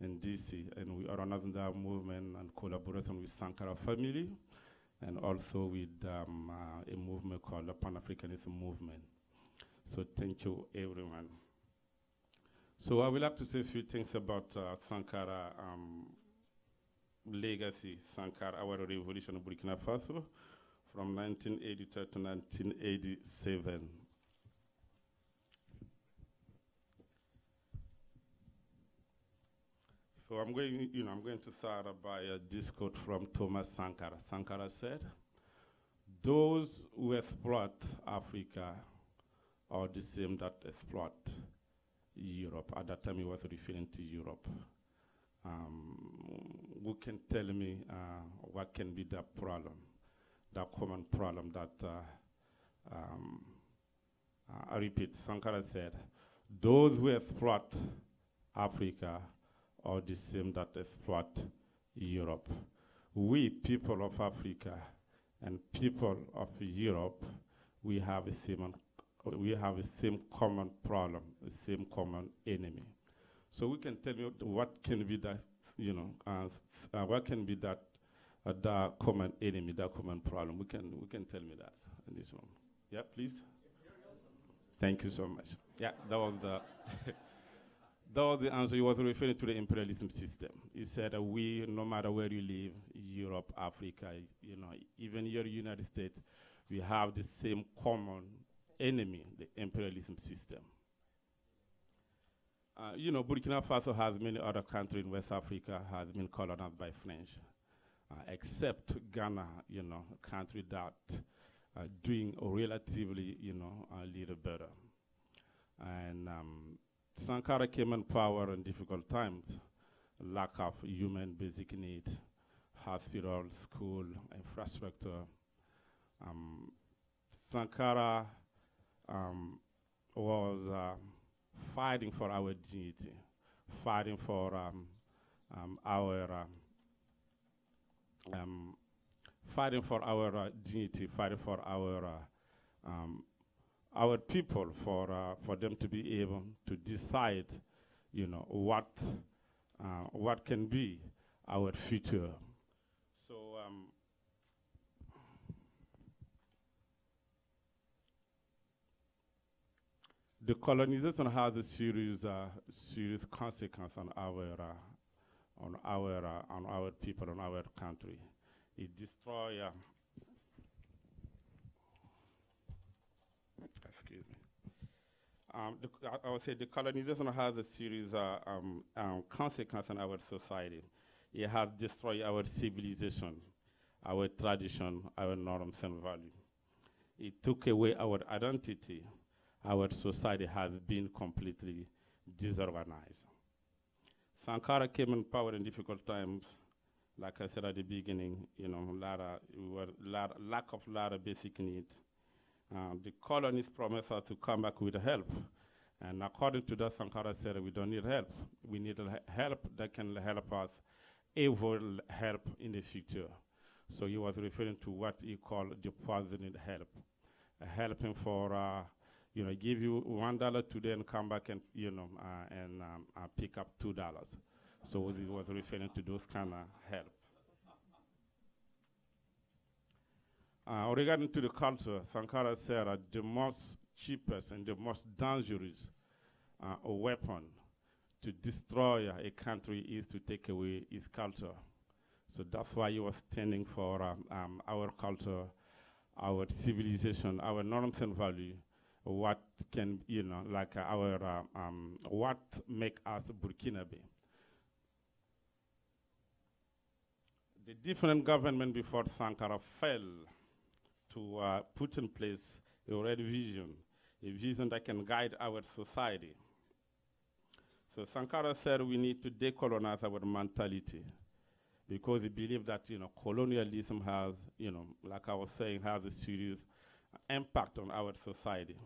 in DC, and we organized that movement and collaboration with Sankara family, and also with a movement called the Pan-Africanism Movement. So thank you, everyone. So I would like to say a few things about Sankara legacy, Sankara, our revolution in Burkina Faso from 1983 to 1987. So I'm going to start by a discourse from Thomas Sankara. Sankara said, "Those who exploit Africa are the same that exploit Europe." At that time, he was referring to Europe. Who can tell me what can be the problem, the common problem that, I repeat, Sankara said, "Those who exploit Africa are the same that exploit Europe." We, people of Africa and people of Europe, we have a same common problem, the same common enemy. So we can tell you what can be that, what can be that the common enemy, the common problem. We can tell me that in this one. Yeah, please. Thank you so much. Yeah, that was the that was the answer. He was referring to the imperialism system. He said we, no matter where you live, Europe, Africa, even here in the United States, we have the same common enemy, the imperialism system. Burkina Faso has many other countries in West Africa has been colonized by French, except Ghana, a country that doing relatively, a little better. And Sankara came in power in difficult times, lack of human basic needs, hospital, school, infrastructure. Sankara was fighting for our dignity, fighting for fighting for our dignity, fighting for our people, for them to be able to decide, what can be our future. So the colonization has a serious consequence on our people, on our country. It destroys. Excuse me. I would say the colonization has a serious consequence on our society. It has destroyed our civilization, our tradition, our norms and values. It took away our identity. Our society has been completely disorganized. Sankara came in power in difficult times. Like I said at the beginning, lack of basic needs. The colonists promised us to come back with help. And according to that, Sankara said we don't need help. We need help that can help us avoid help in the future. So he was referring to what he called the poisoned help. Helping for, give you $1 today and come back and, pick up $2. So he was referring to those kind of help. Regarding to the culture, Sankara said the most cheapest and the most dangerous weapon to destroy a country is to take away its culture. So that's why he was standing for our culture, our civilization, our norms and values, what can, what make us Burkinabe. The different government before Sankara fell to put in place a red vision, a vision that can guide our society. So Sankara said we need to decolonize our mentality because he believed that, colonialism has, like I was saying, has a serious impact on our society.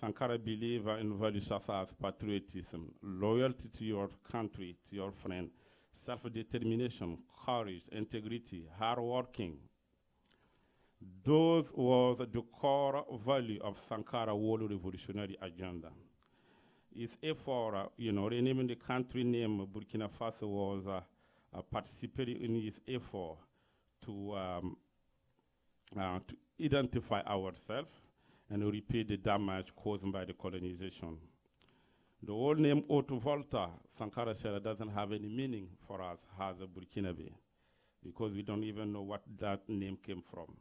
Sankara believed in values such as patriotism, loyalty to your country, to your friend, self-determination, courage, integrity, hard working. Those was the core value of Sankara's world revolutionary agenda. his effort, renaming the country name Burkina Faso was participating in his effort to identify ourselves and repay the damage caused by the colonization. The old name Haute Volta, Sankara said, doesn't have any meaning for us as a Burkinabe, because we don't even know what that name came from.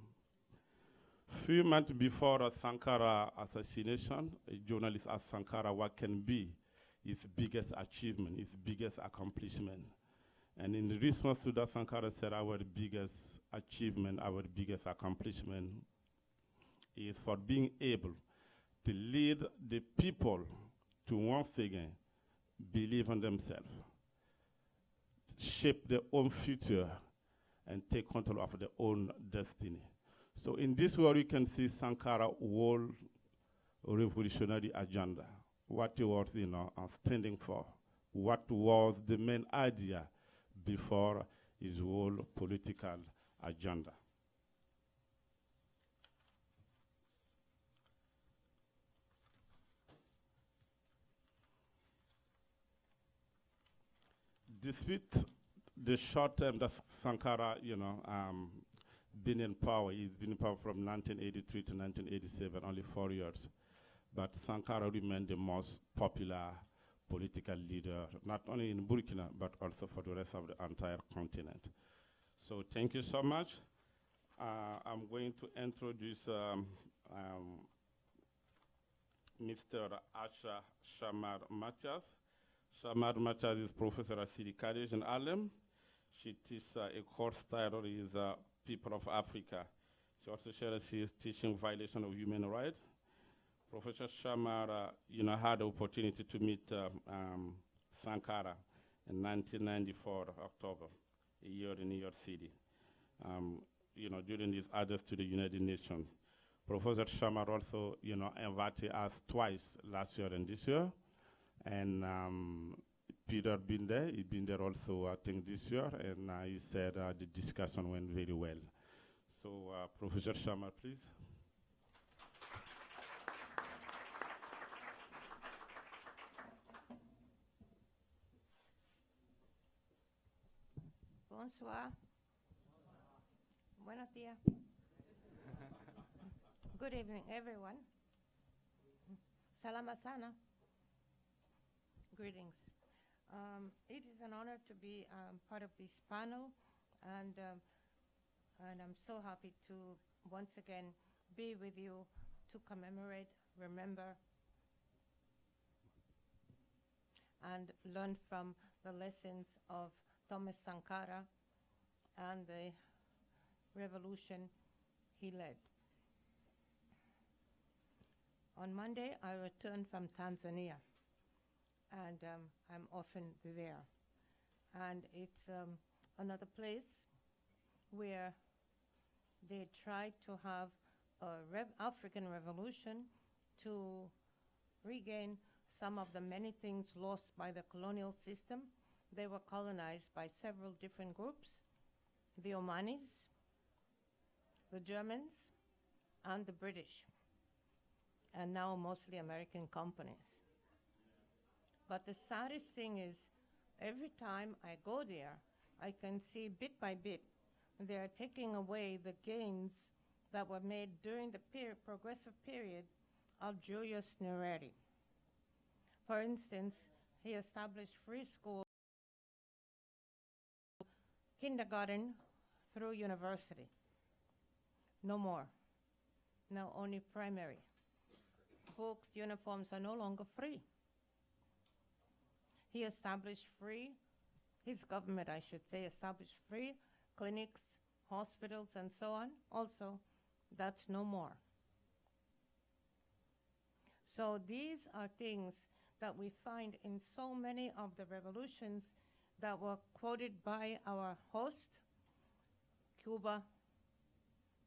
Few months before Sankara assassination, a journalist asked Sankara what can be his biggest achievement, his biggest accomplishment. And in response to that, Sankara said, our biggest achievement, our biggest accomplishment is for being able to lead the people to once again believe in themselves, shape their own future, and take control of their own destiny. So in this way, you can see Sankara's whole revolutionary agenda, what he was standing for, what was the main idea before his whole political agenda. Despite the short term that Sankara, been in power, he's been in power from 1983 to 1987, only 4 years. But Sankara remained the most popular political leader, not only in Burkina, but also for the rest of the entire continent. So thank you so much. I'm going to introduce Mr. Asha Shamar Matias. Shamar Matias is professor at City College in Harlem. She teaches a course title is People of Africa. She also shares she is teaching violation of human rights. Professor Shamar, had the opportunity to meet Sankara in 1994, October, a year in New York City, during his address to the United Nations. Professor Shamar also, invited us twice, last year and this year. And Peter been there. He's been there also, I think, this year. And he said the discussion went very well. So, Professor Shamar, please. Bonsoir. Buenos días. Good evening, everyone. Salama sana. Greetings. It is an honor to be part of this panel, and I'm so happy to once again be with you to commemorate, remember, and learn from the lessons of Thomas Sankara and the revolution he led. On Monday, I returned from Tanzania, and I'm often there. And it's another place where they tried to have a African revolution to regain some of the many things lost by the colonial system. They were colonized by several different groups, the Omanis, the Germans, and the British, and now mostly American companies. But the saddest thing is, every time I go there, I can see bit by bit, they are taking away the gains that were made during the progressive period of Julius Nyerere. For instance, he established free schools, kindergarten through university. No more. Now only primary. Books, uniforms are no longer free. He established free, his government, I should say, established free clinics, hospitals, and so on. Also, that's no more. So these are things that we find in so many of the revolutions that were quoted by our host, Cuba,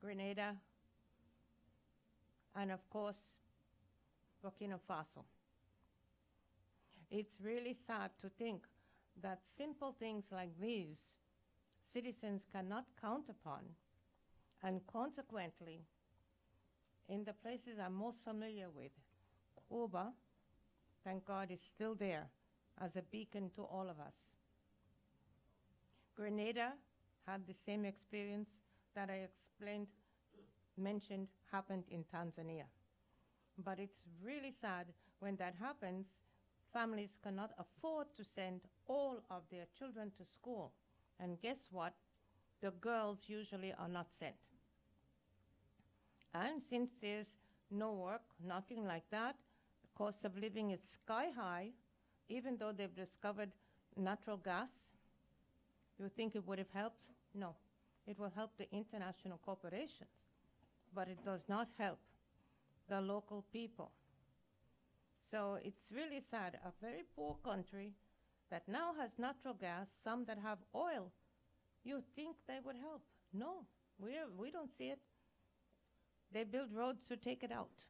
Grenada, and of course, Burkina Faso. It's really sad to think that simple things like these citizens cannot count upon, and consequently, in the places I'm most familiar with, Cuba, thank God, is still there as a beacon to all of us. Grenada had the same experience that I mentioned happened in Tanzania. But it's really sad when that happens. Families cannot afford to send all of their children to school. And guess what? The girls usually are not sent. And since there's no work, nothing like that, the cost of living is sky high, even though they've discovered natural gas. You think it would have helped? No. It will help the international corporations, but it does not help the local people. So it's really sad. A very poor country that now has natural gas, some that have oil, you think they would help. No, we don't see it. They build roads to take it out.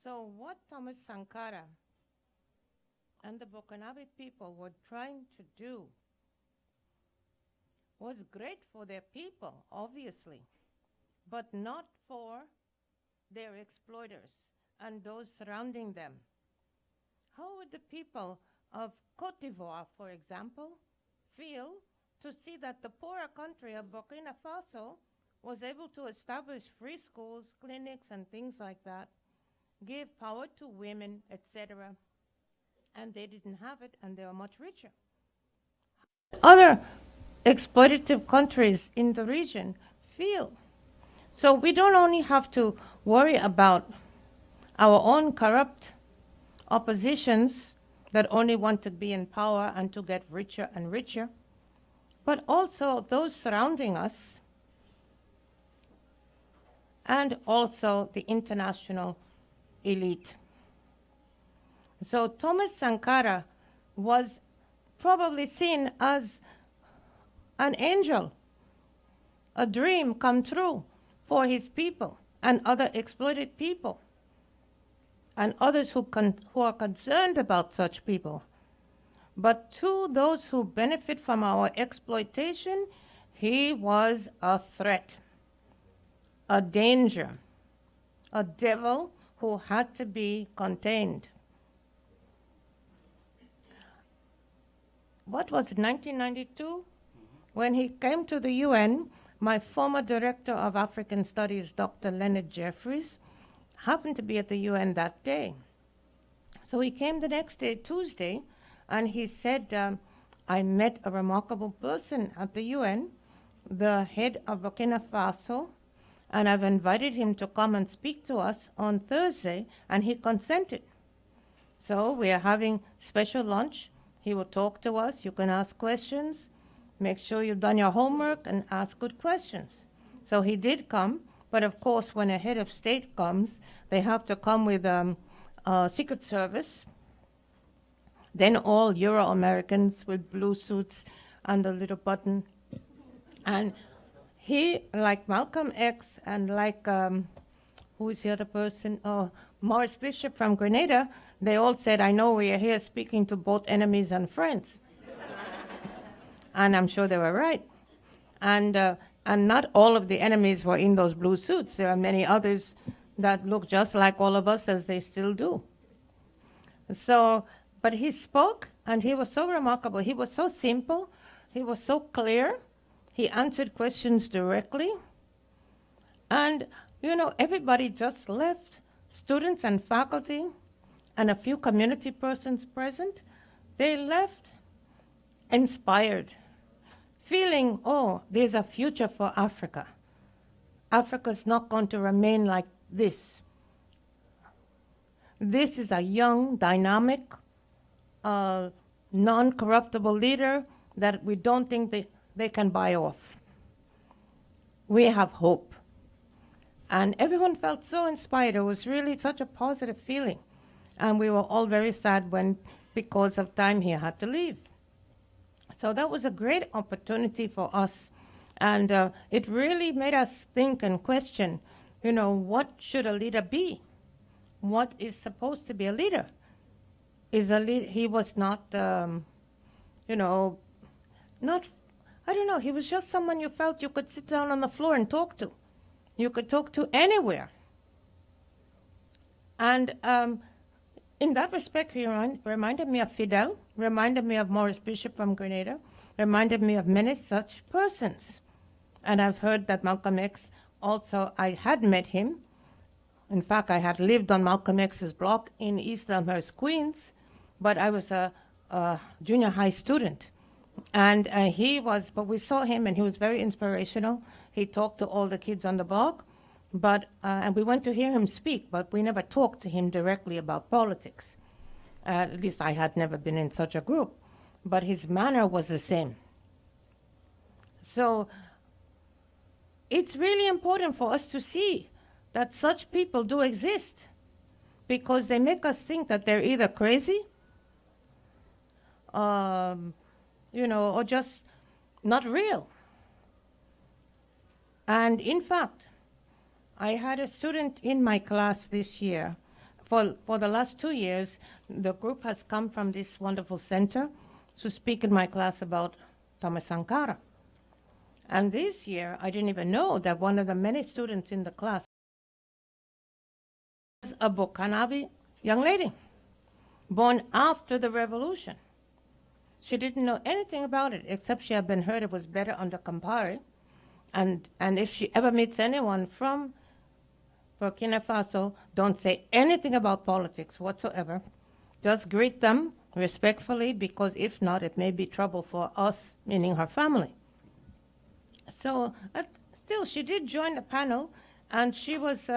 So what Thomas Sankara and the Burkinabe people were trying to do was great for their people, obviously, but not for their exploiters and those surrounding them. How would the people of Cote d'Ivoire, for example, feel to see that the poorer country of Burkina Faso was able to establish free schools, clinics, and things like that, gave power to women, etc., and they didn't have it, and they were much richer? Other exploitative countries in the region feel. So we don't only have to worry about our own corrupt oppositions that only want to be in power and to get richer and richer, but also those surrounding us, and also the international elite. So Thomas Sankara was probably seen as an angel, a dream come true for his people and other exploited people and others who are concerned about such people. But to those who benefit from our exploitation, he was a threat, a danger, a devil who had to be contained. What was it, 1992? When he came to the UN, my former director of African Studies, Dr. Leonard Jeffries, happened to be at the UN that day. So he came the next day, Tuesday, and he said, I met a remarkable person at the UN, the head of Burkina Faso, and I've invited him to come and speak to us on Thursday, and he consented. So we are having special lunch. He will talk to us. You can ask questions. Make sure you've done your homework and ask good questions. So he did come, but of course, when a head of state comes, they have to come with Secret Service. Then all Euro-Americans with blue suits and a little button. And he, like Malcolm X and like, who is the other person? Oh, Maurice Bishop from Grenada, they all said, I know we are here speaking to both enemies and friends. And I'm sure they were right. And not all of the enemies were in those blue suits. There are many others that look just like all of us, as they still do. So, but he spoke, and he was so remarkable. He was so simple. He was so clear. He answered questions directly. And, you know, everybody just left, students and faculty, and a few community persons present. They left inspired, feeling, oh, there's a future for Africa. Africa's not going to remain like this. This is a young, dynamic, non-corruptible leader that we don't think they can buy off. We have hope. And everyone felt so inspired. It was really such a positive feeling. And we were all very sad when, because of time, he had to leave. So that was a great opportunity for us. And it really made us think and question, you know, what should a leader be? What is supposed to be a leader? He was not, you know, I don't know, he was just someone you felt you could sit down on the floor and talk to. You could talk to anywhere. And in that respect, he reminded me of Fidel, reminded me of Maurice Bishop from Grenada, reminded me of many such persons. And I've heard that Malcolm X also, I had met him. In fact, I had lived on Malcolm X's block in East Elmhurst, Queens, but I was a junior high student. And but we saw him and he was very inspirational. He talked to all the kids on the block, and we went to hear him speak, but we never talked to him directly about politics. At least I had never been in such a group, but his manner was the same. So it's really important for us to see that such people do exist, because they make us think that they're either crazy, or just not real. And in fact, I had a student in my class this year. For the last 2 years, the group has come from this wonderful center to speak in my class about Thomas Sankara. And this year, I didn't even know that one of the many students in the class was a Burkinabe young lady, born after the revolution. She didn't know anything about it, except she had been heard it was better under Campari. And if she ever meets anyone from Burkina Faso, don't say anything about politics whatsoever. Just greet them respectfully, because if not, it may be trouble for us, meaning her family. So still, she did join the panel, and she was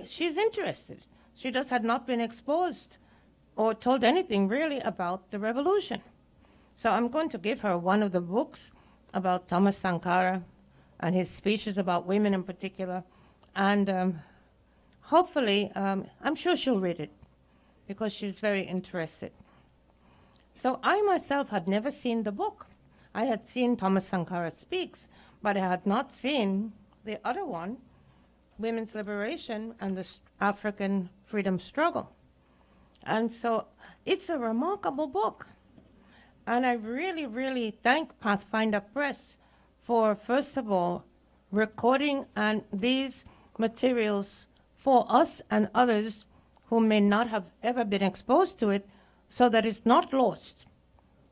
she's interested. She just had not been exposed or told anything really about the revolution. So I'm going to give her one of the books about Thomas Sankara and his speeches about women in particular. And hopefully, I'm sure she'll read it, because she's very interested. So I myself had never seen the book. I had seen Thomas Sankara Speaks, but I had not seen the other one, Women's Liberation and the African Freedom Struggle. And so it's a remarkable book. And I really, really thank Pathfinder Press for, first of all, recording and these materials for us and others who may not have ever been exposed to it, so that it's not lost.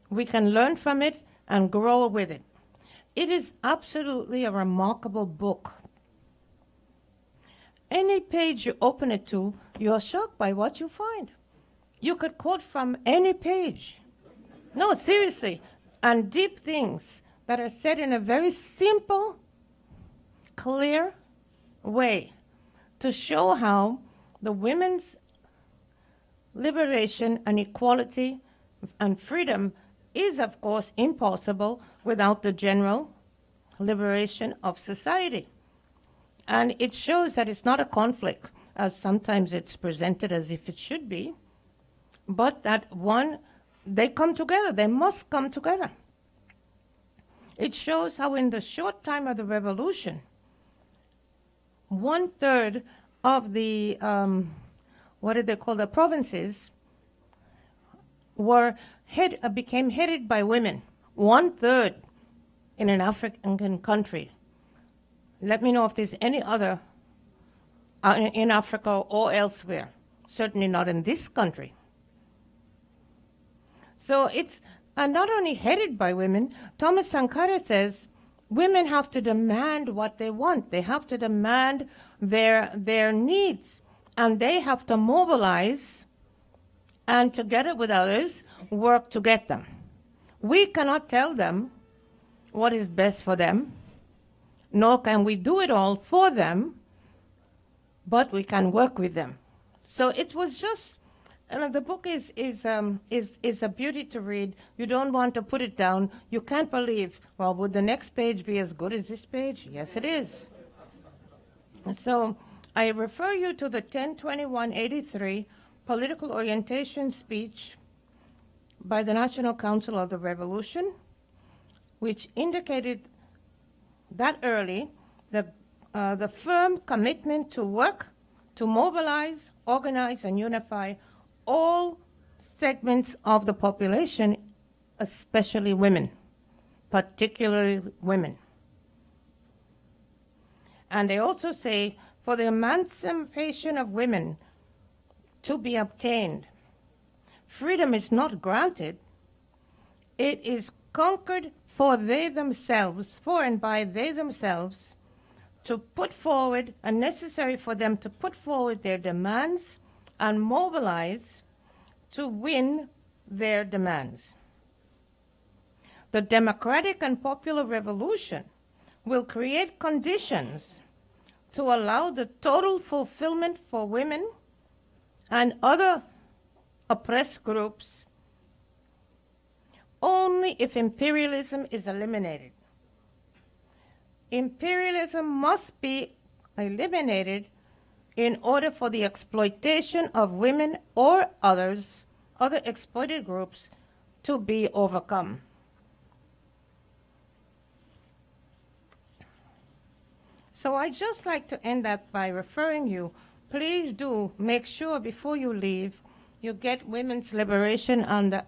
We can learn from it and grow with it. It is absolutely a remarkable book. Any page you open it to, you're shocked by what you find. You could quote from any page. No, seriously. And deep things that are said in a very simple, clear way to show how the women's liberation and equality and freedom is, of course, impossible without the general liberation of society. And it shows that it's not a conflict, as sometimes it's presented as if it should be, but that they come together, they must come together. It shows how in the short time of the revolution, 1/3 of the, the provinces became headed by women. 1/3 in an African country. Let me know if there's any other in Africa or elsewhere. Certainly not in this country. So it's not only headed by women. Thomas Sankara says women have to demand what they want. They have to demand their needs. And they have to mobilize and, together with others, work to get them. We cannot tell them what is best for them, nor can we do it all for them, but we can work with them. So it was just, the book is a beauty to read. You don't want to put it down. You can't believe, well, would the next page be as good as this page? Yes, it is. And so I refer you to the 10/21/83 political orientation speech by the National Council of the Revolution, which indicated that early the firm commitment to work, to mobilize, organize, and unify all segments of the population, especially women, particularly women. And they also say, for the emancipation of women to be obtained, freedom is not granted, it is conquered for they themselves, for and by they themselves, to put forward, and necessary for them to put forward their demands and mobilize to win their demands. The democratic and popular revolution will create conditions to allow the total fulfillment for women and other oppressed groups only if imperialism is eliminated. Imperialism must be eliminated in order for the exploitation of women or other exploited groups to be overcome. So I'd just like to end that by referring you, please do make sure before you leave, you get Women's Liberation on the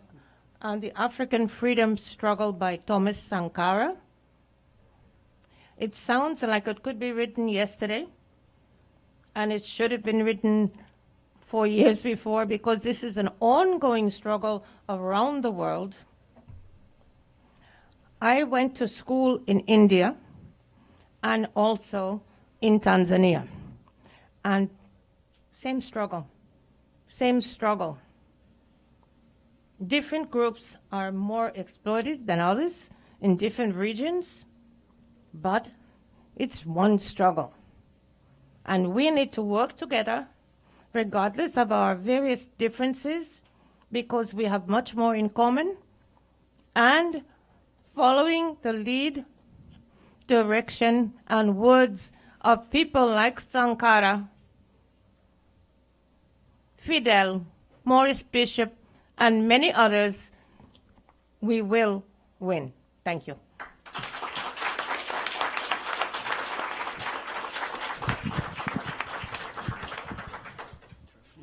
African Freedom Struggle by Thomas Sankara. It sounds like it could be written yesterday, and it should have been written 4 years before, because this is an ongoing struggle around the world. I went to school in India and also in Tanzania, and same struggle, same struggle. Different groups are more exploited than others in different regions, but it's one struggle. And we need to work together, regardless of our various differences, because we have much more in common, and following the lead, direction, and words of people like Sankara, Fidel, Maurice Bishop, and many others, we will win. Thank you.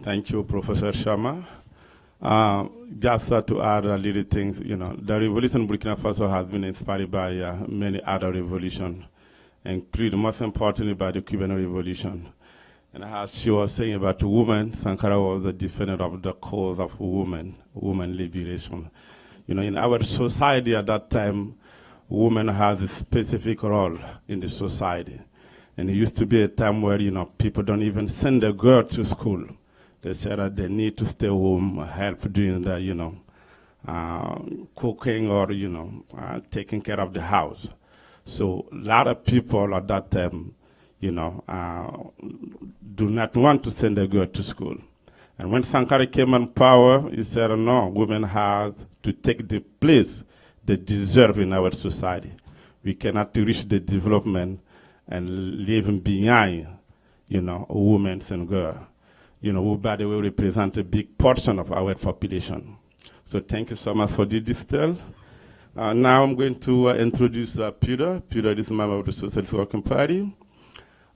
Thank you, Professor Sharma. Just to add a little things, the revolution in Burkina Faso has been inspired by many other revolutions, including most importantly by the Cuban Revolution. And as she was saying about women, Sankara was the defender of the cause of women liberation. In our society at that time, women has a specific role in the society. And it used to be a time where, people don't even send a girl to school. They said that they need to stay home, help doing the, cooking or, taking care of the house. So a lot of people at that time, do not want to send a girl to school. And when Sankara came on power, he said, no, women have to take the place they deserve in our society. We cannot reach the development and leave behind, women and girls. Who, by the way, represent a big portion of our population. So thank you so much for this detail. Now I'm going to introduce Peter. Peter is a member of the Socialist Working Party.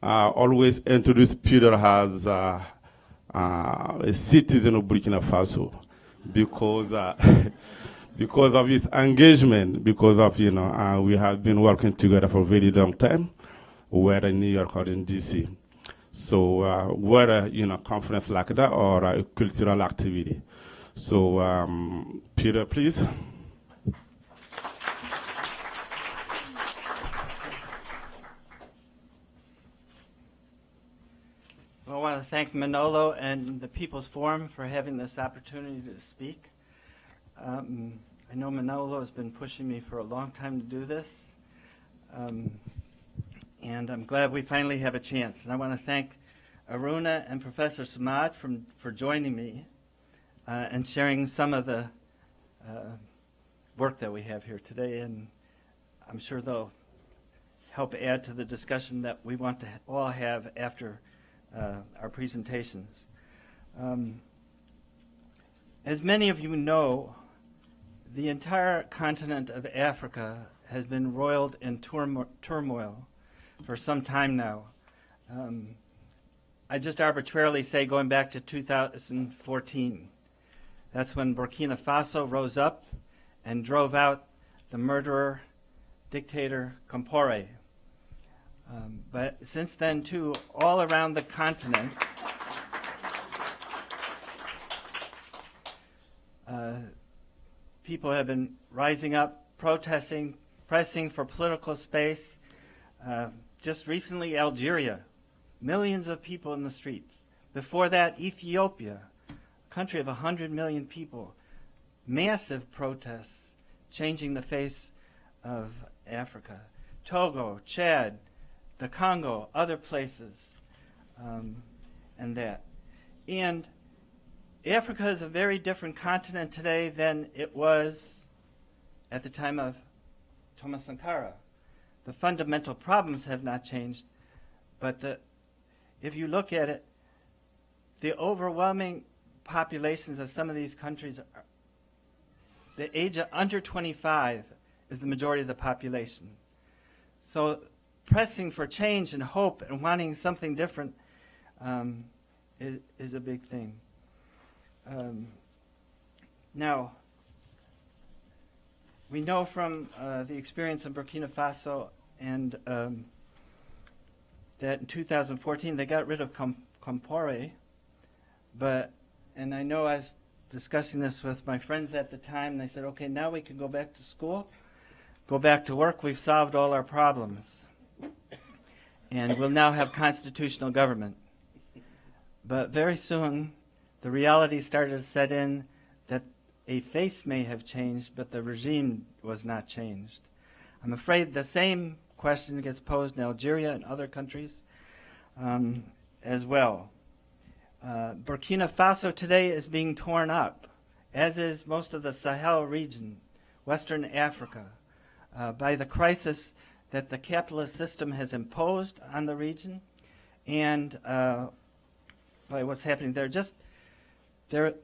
Always introduce Peter as a citizen of Burkina Faso because because of his engagement, because of, we have been working together for a very long time, whether in New York or in DC. So whether a conference like that or a cultural activity. So Peter, please. Well, I want to thank Manolo and the People's Forum for having this opportunity to speak. I know Manolo has been pushing me for a long time to do this. And I'm glad we finally have a chance. And I want to thank Aruna and Professor Samad for joining me and sharing some of the work that we have here today. And I'm sure they'll help add to the discussion that we want to all have after our presentations. As many of you know, the entire continent of Africa has been roiled in turmoil for some time now. I just arbitrarily say going back to 2014. That's when Burkina Faso rose up and drove out the murderer, dictator Compaoré. But since then, too, all around the continent, people have been rising up, protesting, pressing for political space. Just recently, Algeria, millions of people in the streets. Before that, Ethiopia, a country of 100 million people, massive protests changing the face of Africa. Togo, Chad, the Congo, other places, and that. And Africa is a very different continent today than it was at the time of Thomas Sankara. The fundamental problems have not changed, but if you look at it, the overwhelming populations of some of these countries, the age of under 25 is the majority of the population. So pressing for change and hope and wanting something different is a big thing. Now, we know from the experience in Burkina Faso and that in 2014 they got rid of Compaoré, and I know I was discussing this with my friends at the time, and they said, okay, now we can go back to school, go back to work, we've solved all our problems. And we'll now have constitutional government. But very soon, the reality started to set in that a face may have changed, but the regime was not changed. I'm afraid the same question gets posed in Algeria and other countries as well. Burkina Faso today is being torn up, as is most of the Sahel region, Western Africa, by the crisis that the capitalist system has imposed on the region and by what's happening there. Just their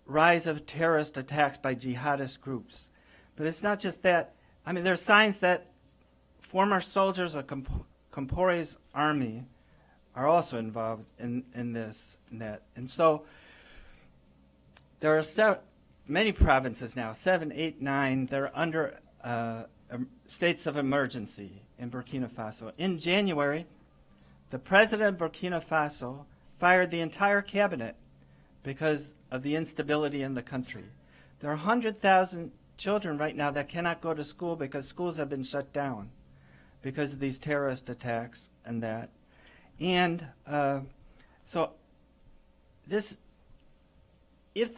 rise of terrorist attacks by jihadist groups. But it's not just that. I mean, there are signs that former soldiers of Compaoré's army are also involved in this and that. And so there are many provinces now, 7, 8, 9, that are under states of emergency in Burkina Faso. In January, the president of Burkina Faso fired the entire cabinet because of the instability in the country. There are 100,000 children right now that cannot go to school because schools have been shut down because of these terrorist attacks and that. And so if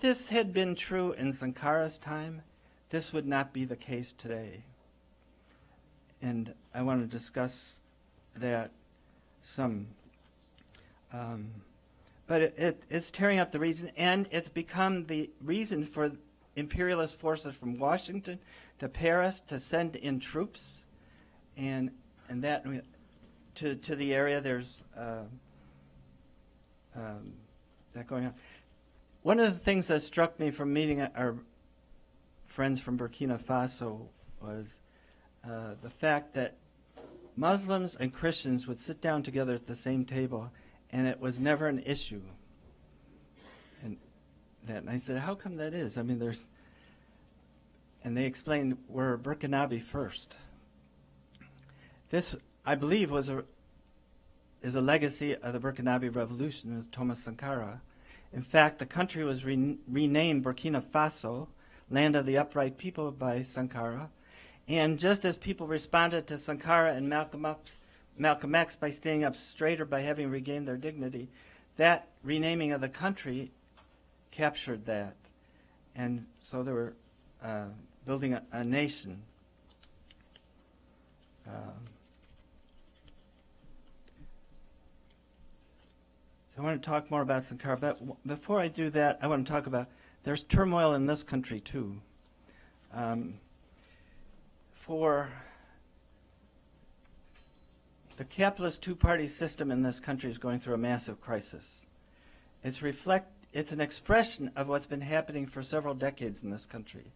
this had been true in Sankara's time, this would not be the case today. And I want to discuss that some. But it's tearing up the region, and it's become the reason for imperialist forces from Washington to Paris to send in troops, and that to the area. There's that going on. One of the things that struck me from meeting our friends from Burkina Faso was the fact that Muslims and Christians would sit down together at the same table, and it was never an issue. And I said, how come that is? I mean, and they explained, we're Burkinabe first. This, I believe, is a legacy of the Burkinabe Revolution of Thomas Sankara. In fact, the country was renamed Burkina Faso, Land of the Upright People, by Sankara. And just as people responded to Sankara and Malcolm X by staying up straighter, by having regained their dignity, that renaming of the country captured that. And so they were building a nation. So I want to talk more about Sankara, but before I do that, I want to talk about, there's turmoil in this country too. For the capitalist two-party system in this country is going through a massive crisis. It's an expression of what's been happening for several decades in this country.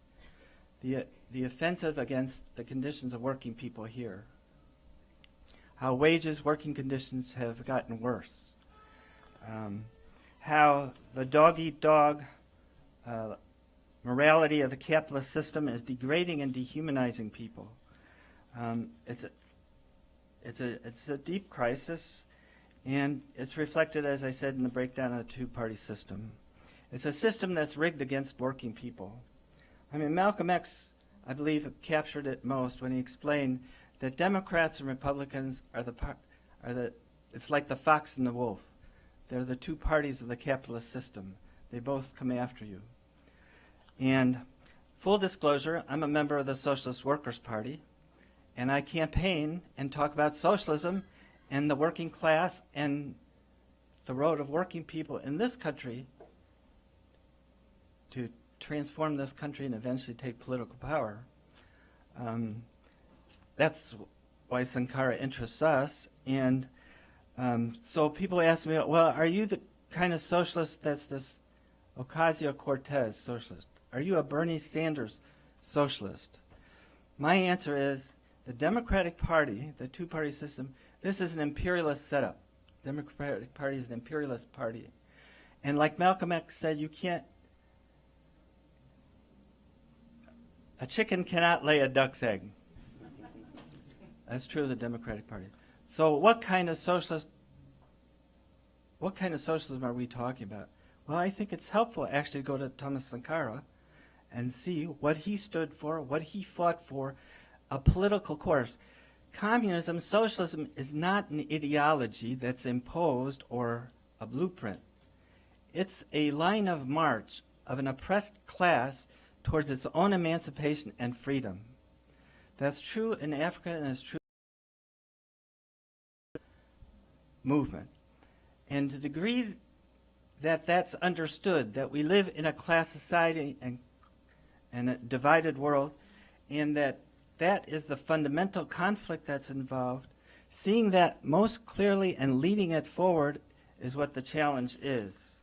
The offensive against the conditions of working people here. How wages, working conditions have gotten worse. How the dog-eat-dog morality of the capitalist system is degrading and dehumanizing people. It's a deep crisis, and it's reflected, as I said, in the breakdown of the two-party system. It's a system that's rigged against working people. I mean, Malcolm X, I believe, captured it most when he explained that Democrats and Republicans it's like the fox and the wolf. They're the two parties of the capitalist system. They both come after you. And full disclosure, I'm a member of the Socialist Workers' Party, and I campaign and talk about socialism and the working class and the road of working people in this country to transform this country and eventually take political power. That's why Sankara interests us. And so people ask me, well, are you the kind of socialist that's this Ocasio-Cortez socialist? Are you a Bernie Sanders socialist? My answer is the Democratic Party, the two-party system, this is an imperialist setup. The Democratic Party is an imperialist party. And like Malcolm X said, a chicken cannot lay a duck's egg. That's true of the Democratic Party. So what kind of socialism are we talking about? Well, I think it's helpful actually to go to Thomas Sankara and see what he stood for, what he fought for, a political course. Communism, socialism is not an ideology that's imposed or a blueprint. It's a line of march of an oppressed class towards its own emancipation and freedom. That's true in Africa and it's true in the movement. And to the degree that that's understood, that we live in a class society and a divided world, and that is the fundamental conflict that's involved, seeing that most clearly and leading it forward is what the challenge is.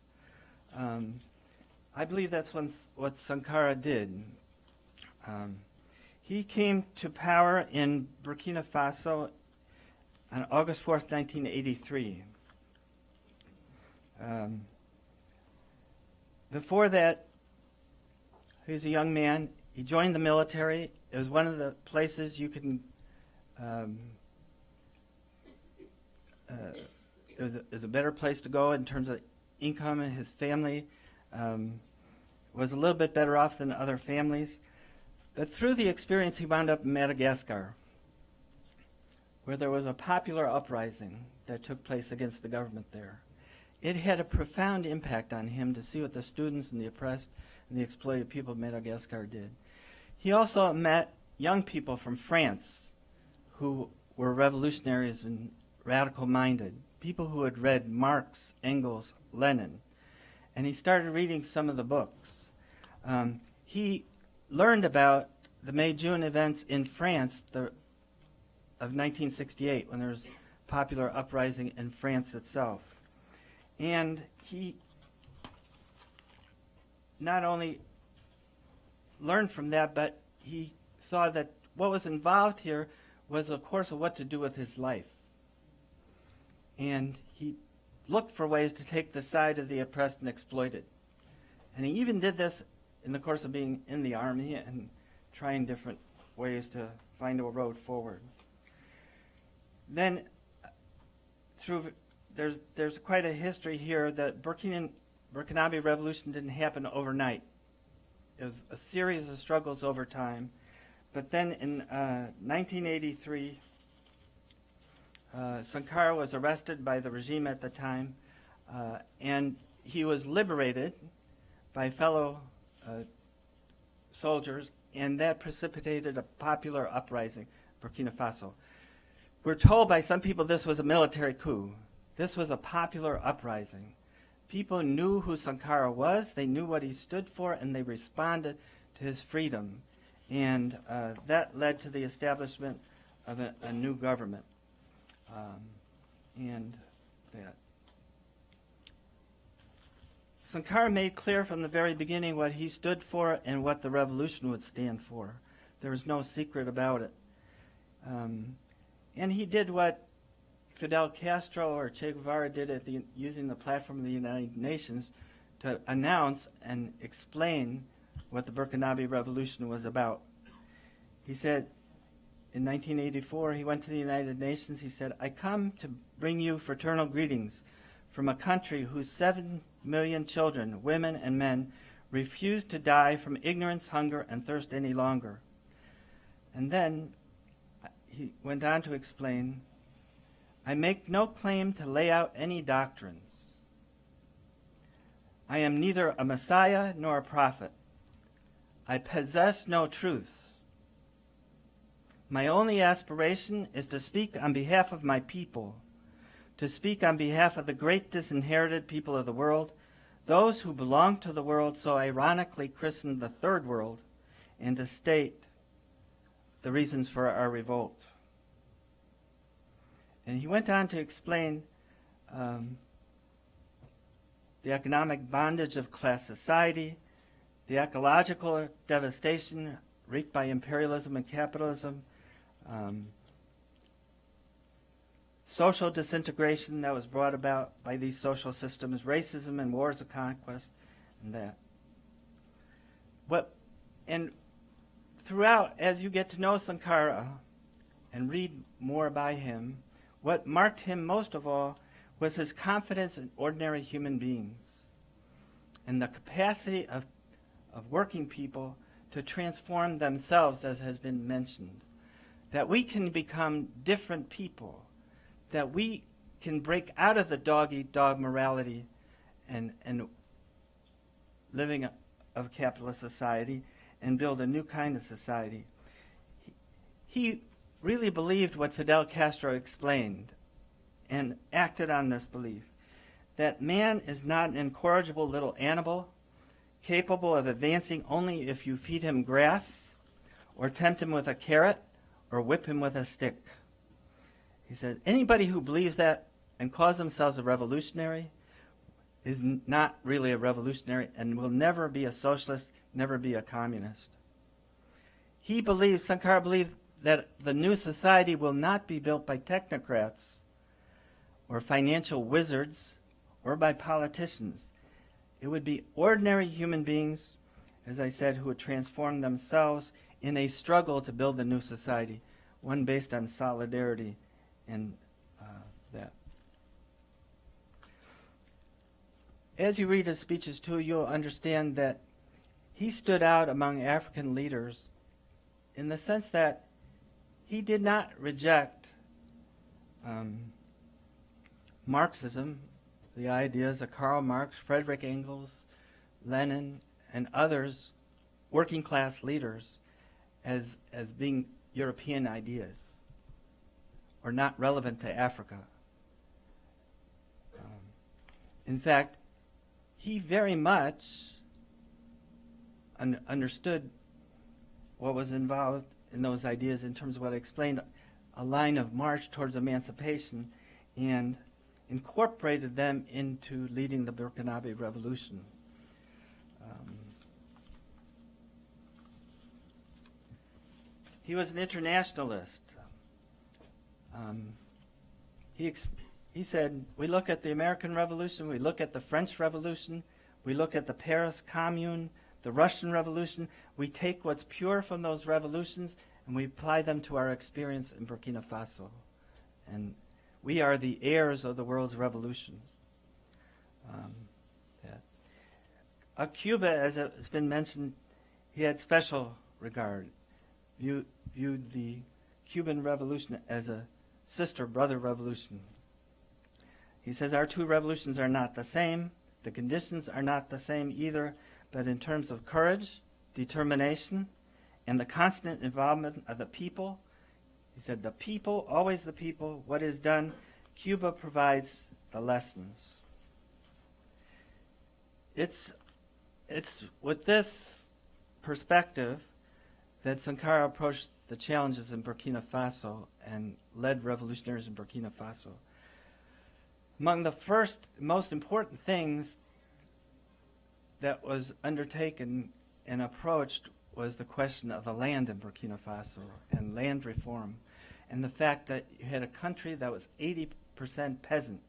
I believe that's what Sankara did. He came to power in Burkina Faso on August 4th, 1983. Before that, he was a young man. He joined the military. It was one of the places you can, it was a better place to go in terms of income, and his family was a little bit better off than other families. But through the experience, he wound up in Madagascar, where there was a popular uprising that took place against the government there. It had a profound impact on him to see what the students and the oppressed and the exploited people of Madagascar did. He also met young people from France who were revolutionaries and radical-minded, people who had read Marx, Engels, Lenin, and he started reading some of the books. He learned about the May-June events in France of 1968, when there was a popular uprising in France itself. And he not only learned from that, but he saw that what was involved here was a course of what to do with his life. And he looked for ways to take the side of the oppressed and exploited. And he even did this in the course of being in the army and trying different ways to find a road forward. Then there's quite a history here. The Burkinabe Revolution didn't happen overnight. It was a series of struggles over time. But then in 1983, Sankara was arrested by the regime at the time, and he was liberated by fellow soldiers, and that precipitated a popular uprising, Burkina Faso. We're told by some people this was a military coup. This was a popular uprising. People knew who Sankara was, they knew what he stood for, and they responded to his freedom. And that led to the establishment of a new government. Sankara made clear from the very beginning what he stood for and what the revolution would stand for. There was no secret about it. And he did what Fidel Castro or Che Guevara did using the platform of the United Nations to announce and explain what the Burkinabe Revolution was about. He said, in 1984, he went to the United Nations, he said, "I come to bring you fraternal greetings from a country whose 7 million children, women and men, refuse to die from ignorance, hunger, and thirst any longer. And then he went on to explain, I make no claim to lay out any doctrines. I am neither a Messiah nor a prophet. I possess no truth. My only aspiration is to speak on behalf of my people, to speak on behalf of the great disinherited people of the world, those who belong to the world so ironically christened the Third World, and to state the reasons for our revolt. And he went on to explain the economic bondage of class society, the ecological devastation wreaked by imperialism and capitalism, social disintegration that was brought about by these social systems, racism and wars of conquest, and that. And throughout, as you get to know Sankara and read more by him, what marked him most of all was his confidence in ordinary human beings and the capacity of working people to transform themselves, as has been mentioned. That we can become different people, that we can break out of the dog-eat-dog morality and living of capitalist society and build a new kind of society. He really believed what Fidel Castro explained and acted on this belief, that man is not an incorrigible little animal capable of advancing only if you feed him grass or tempt him with a carrot or whip him with a stick. He said, anybody who believes that and calls themselves a revolutionary is not really a revolutionary and will never be a socialist, never be a communist. He believed, Sankara believed, that the new society will not be built by technocrats or financial wizards or by politicians. It would be ordinary human beings, as I said, who would transform themselves in a struggle to build a new society, one based on solidarity and that. As you read his speeches too, you'll understand that he stood out among African leaders in the sense that he did not reject Marxism, the ideas of Karl Marx, Friedrich Engels, Lenin, and others, working class leaders, as being European ideas or not relevant to Africa. In fact, he very much understood what was involved in those ideas in terms of what I explained, a line of march towards emancipation, and incorporated them into leading the Burkinabe Revolution. He was an internationalist. He said, we look at the American Revolution, we look at the French Revolution, we look at the Paris Commune, the Russian Revolution. We take what's pure from those revolutions and we apply them to our experience in Burkina Faso. And we are the heirs of the world's revolutions. Cuba, as it's been mentioned, he had special regard, viewed the Cuban Revolution as a sister-brother revolution. He says, our two revolutions are not the same. The conditions are not the same either, but in terms of courage, determination, and the constant involvement of the people, he said, the people, always the people, what is done, Cuba provides the lessons. It's with this perspective that Sankara approached the challenges in Burkina Faso and led revolutionaries in Burkina Faso. Among the first, most important things that was undertaken and approached was the question of the land in Burkina Faso and land reform, and the fact that you had a country that was 80% peasant,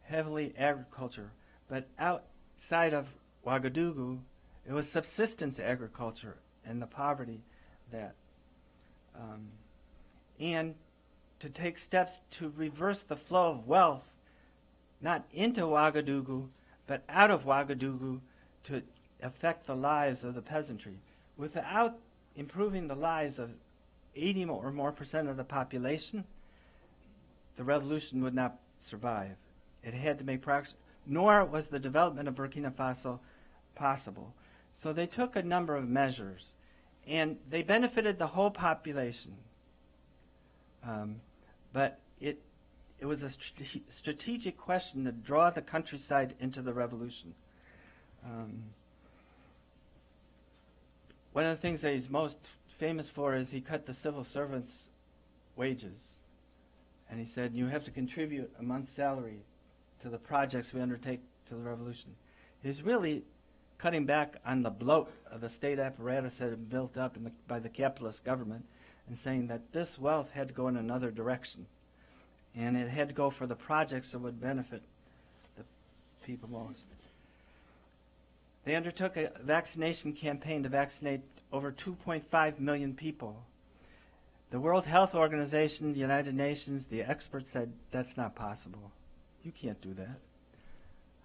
heavily agriculture, but outside of Ouagadougou, it was subsistence agriculture and the poverty that, and to take steps to reverse the flow of wealth, not into Ouagadougou, but out of Ouagadougou to affect the lives of the peasantry. Without improving the lives of 80 or more percent of the population, the revolution would not survive. It had to make progress, nor was the development of Burkina Faso possible. So they took a number of measures, and they benefited the whole population. But it was a strategic question to draw the countryside into the revolution. One of the things that he's most famous for is he cut the civil servants' wages. And he said, you have to contribute a month's salary to the projects we undertake to the revolution. He's really cutting back on the bloat of the state apparatus that had been built up by the capitalist government, and saying that this wealth had to go in another direction. And it had to go for the projects that would benefit the people most. They undertook a vaccination campaign to vaccinate over 2.5 million people. The World Health Organization, the United Nations, the experts said, that's not possible. You can't do that.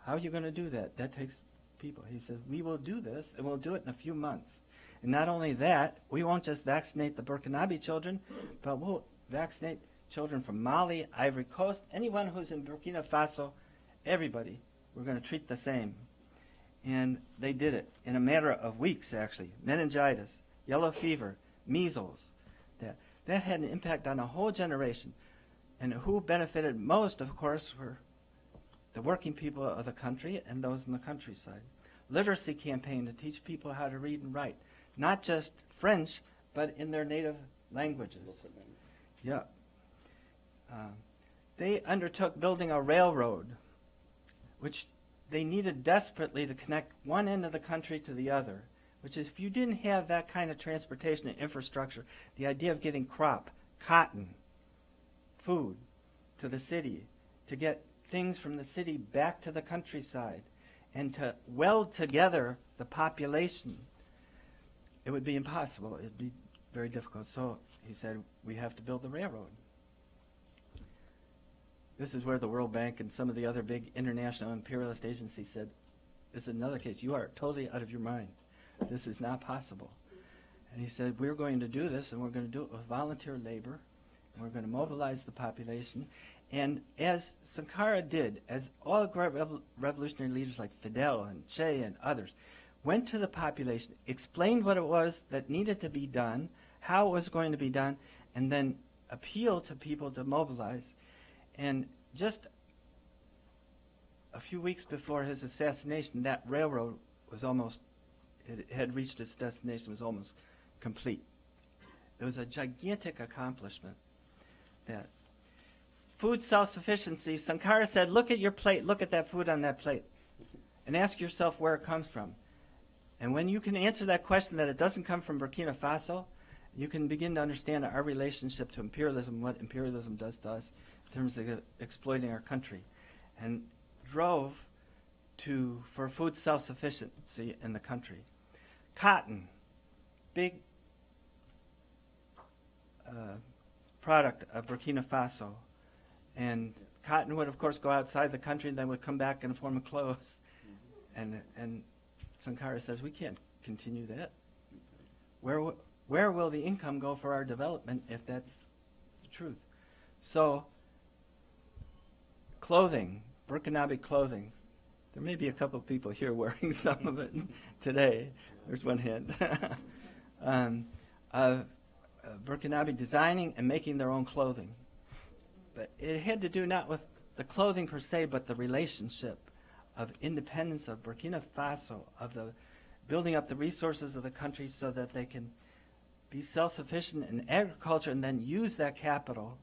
How are you going to do that? That takes people. He says, we will do this, and we'll do it in a few months. And not only that, we won't just vaccinate the Burkinabe children, but we'll vaccinate children from Mali, Ivory Coast, anyone who's in Burkina Faso, everybody. We're going to treat the same. And they did it in a matter of weeks, actually. Meningitis, yellow fever, measles. That had an impact on a whole generation. And who benefited most, of course, were the working people of the country and those in the countryside. Literacy campaign to teach people how to read and write. Not just French, but in their native languages. Yeah. They undertook building a railroad, which they needed desperately to connect one end of the country to the other, which is, if you didn't have that kind of transportation and infrastructure, the idea of getting crop, cotton, food to the city, to get things from the city back to the countryside, and to weld together the population, it would be impossible. It would be very difficult. So he said, we have to build the railroad. This is where the World Bank and some of the other big international imperialist agencies said, this is another case. You are totally out of your mind. This is not possible. And he said, we're going to do this, and we're going to do it with volunteer labor, and we're going to mobilize the population. And as Sankara did, as all the great revolutionary leaders like Fidel and Che and others went to the population, explained what it was that needed to be done, how it was going to be done, and then appealed to people to mobilize. And just a few weeks before his assassination, that railroad was almost, it had reached its destination, was almost complete. It was a gigantic accomplishment. That food self-sufficiency, Sankara said, look at your plate, look at that food on that plate, and ask yourself where it comes from. And when you can answer that question, that it doesn't come from Burkina Faso, you can begin to understand our relationship to imperialism, what imperialism does to us in terms of exploiting our country. And drove for food self-sufficiency in the country. Cotton, big product of Burkina Faso. And cotton would, of course, go outside the country and then would come back in the form of clothes. And Sankara says, we can't continue that. Where will the income go for our development if that's the truth? So, clothing, Burkinabe clothing. There may be a couple of people here wearing some of it today. There's one hand. Burkinabe designing and making their own clothing. But it had to do not with the clothing per se, but the relationship of independence of Burkina Faso, of the building up the resources of the country so that they can be self-sufficient in agriculture and then use that capital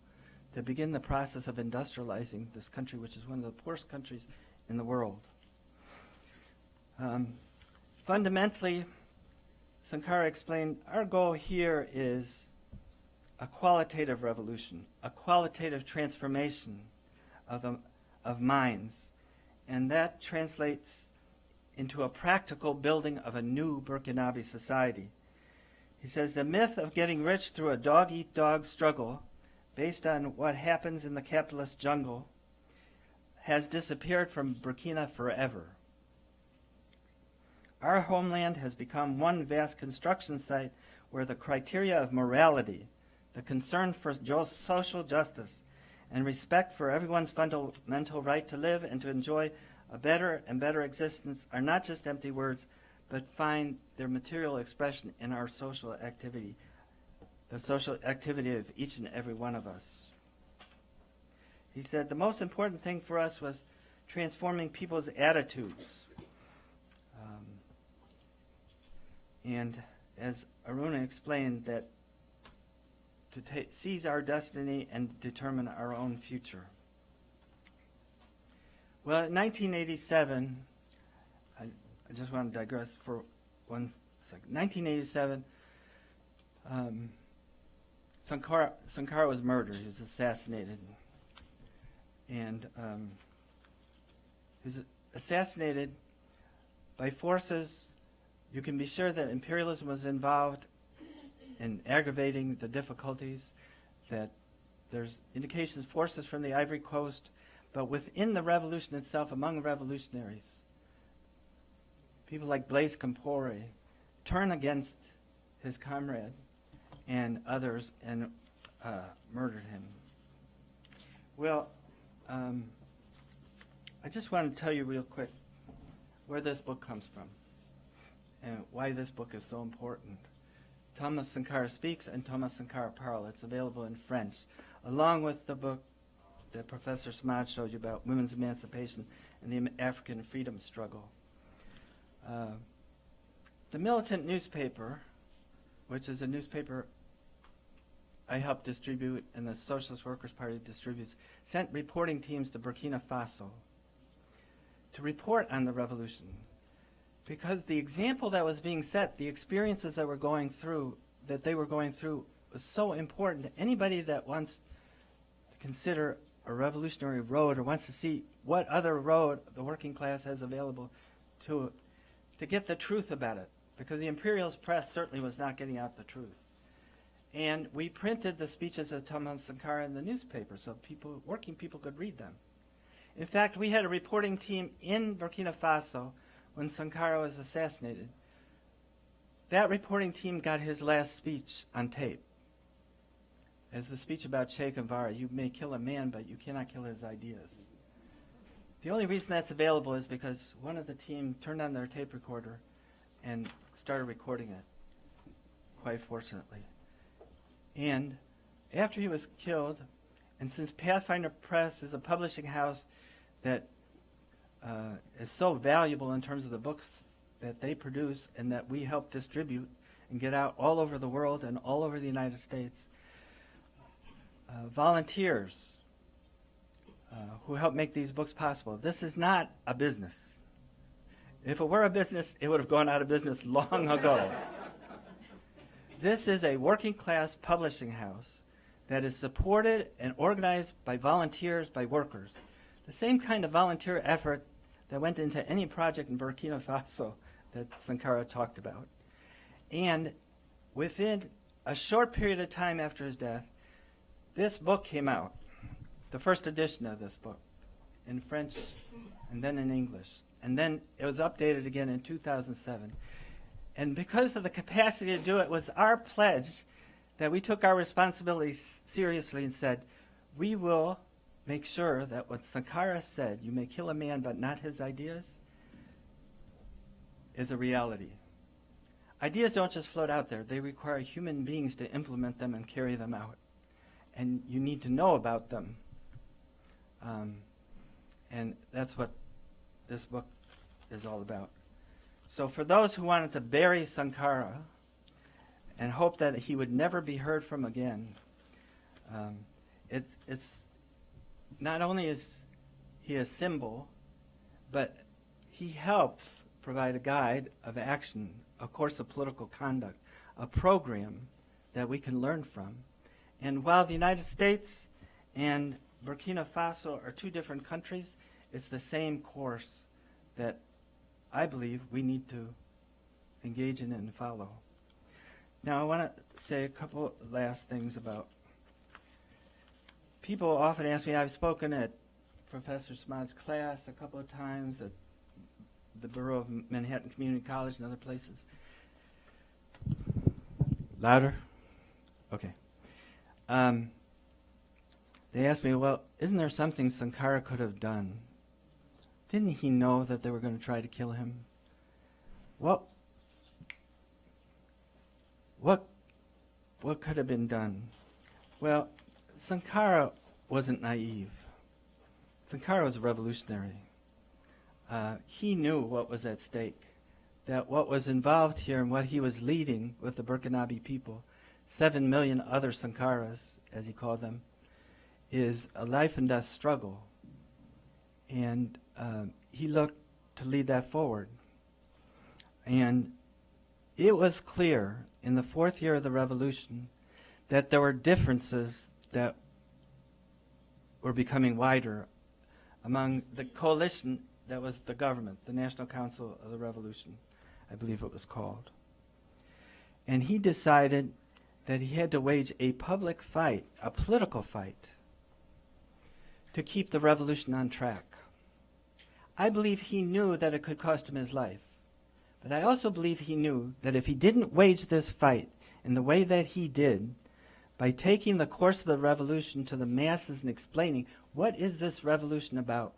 to begin the process of industrializing this country, which is one of the poorest countries in the world. Fundamentally, Sankara explained, our goal here is a qualitative revolution, a qualitative transformation of minds. And that translates into a practical building of a new Burkinabe society. He says, the myth of getting rich through a dog-eat-dog struggle based on what happens in the capitalist jungle has disappeared from Burkina forever. Our homeland has become one vast construction site where the criteria of morality, the concern for social justice, and respect for everyone's fundamental right to live and to enjoy a better and better existence are not just empty words, but find their material expression in our social activity, the social activity of each and every one of us. He said the most important thing for us was transforming people's attitudes. And as Aruna explained, that to seize our destiny and determine our own future. Well, in 1987, I just want to digress for 1 second. 1987, Sankara was murdered. He was assassinated. And he was assassinated by forces. You can be sure that imperialism was involved in aggravating the difficulties, that there's indications forces from the Ivory Coast, but within the revolution itself, among revolutionaries, people like Blaise Compaoré turn against his comrade and others and murdered him. Well, I just want to tell you real quick where this book comes from and why this book is so important. Thomas Sankara Speaks and Thomas Sankara Parle. It's available in French, along with the book that Professor Samad showed you about women's emancipation and the African freedom struggle. The Militant newspaper, which is a newspaper I helped distribute and the Socialist Workers' Party distributes, sent reporting teams to Burkina Faso to report on the revolution. Because the example that was being set, the experiences that they were going through, was so important. Anybody that wants to consider a revolutionary road or wants to see what other road the working class has available to get the truth about it, because the imperialist press certainly was not getting out the truth. And we printed the speeches of Thomas Sankara in the newspaper so working people could read them. In fact, we had a reporting team in Burkina Faso when Sankara was assassinated. That reporting team got his last speech on tape. It's the speech about Che Guevara. You may kill a man, but you cannot kill his ideas. The only reason that's available is because one of the team turned on their tape recorder and started recording it, quite fortunately. And after he was killed, and since Pathfinder Press is a publishing house that is so valuable in terms of the books that they produce and that we help distribute and get out all over the world and all over the United States, volunteers who help make these books possible. This is not a business. If it were a business, it would have gone out of business long ago. This is a working class publishing house that is supported and organized by volunteers, by workers. The same kind of volunteer effort that went into any project in Burkina Faso that Sankara talked about. And within a short period of time after his death, this book came out, the first edition of this book, in French and then in English. And then it was updated again in 2007. And because of the capacity to do it was our pledge that we took our responsibilities seriously and said, we will make sure that what Sankara said, you may kill a man but not his ideas, is a reality. Ideas don't just float out there. They require human beings to implement them and carry them out. And you need to know about them. And that's what this book is all about. So for those who wanted to bury Sankara and hope that he would never be heard from again, it's not only is he a symbol, but he helps provide a guide of action, a course of political conduct, a program that we can learn from. And while the United States and Burkina Faso are two different countries, it's the same course that I believe we need to engage in and follow. Now I want to say a couple last things about, people often ask me, I've spoken at Professor Smad's class a couple of times, at the Borough of Manhattan Community College and other places. Louder? Okay. They asked me, well, isn't there something Sankara could have done? Didn't he know that they were going to try to kill him? What could have been done? Well, Sankara wasn't naive. Sankara was a revolutionary. He knew what was at stake, that what was involved here and what he was leading with the Burkinabe people, 7 million other Sankaras, as he called them, is a life and death struggle. And he looked to lead that forward. And it was clear in the 4th year of the revolution that there were differences that were becoming wider among the coalition that was the government, the National Council of the Revolution, I believe it was called. And he decided that he had to wage a public fight, a political fight, to keep the revolution on track. I believe he knew that it could cost him his life. But I also believe he knew that if he didn't wage this fight in the way that he did, by taking the course of the revolution to the masses and explaining, what is this revolution about?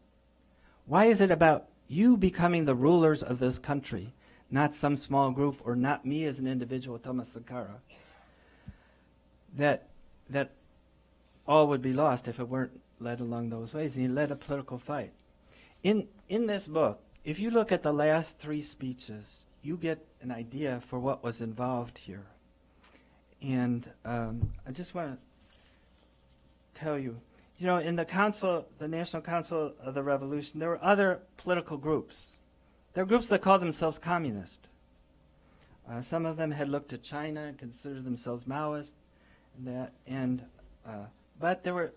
Why is it about you becoming the rulers of this country, not some small group or not me as an individual, Thomas Sankara? That all would be lost if it weren't led along those ways. And he led a political fight. In this book, if you look at the last 3 speeches, you get an idea for what was involved here. And I just want to tell you, in the council, the National Council of the Revolution, there were other political groups. There were groups that called themselves communist. Some of them had looked to China and considered themselves Maoist, but there were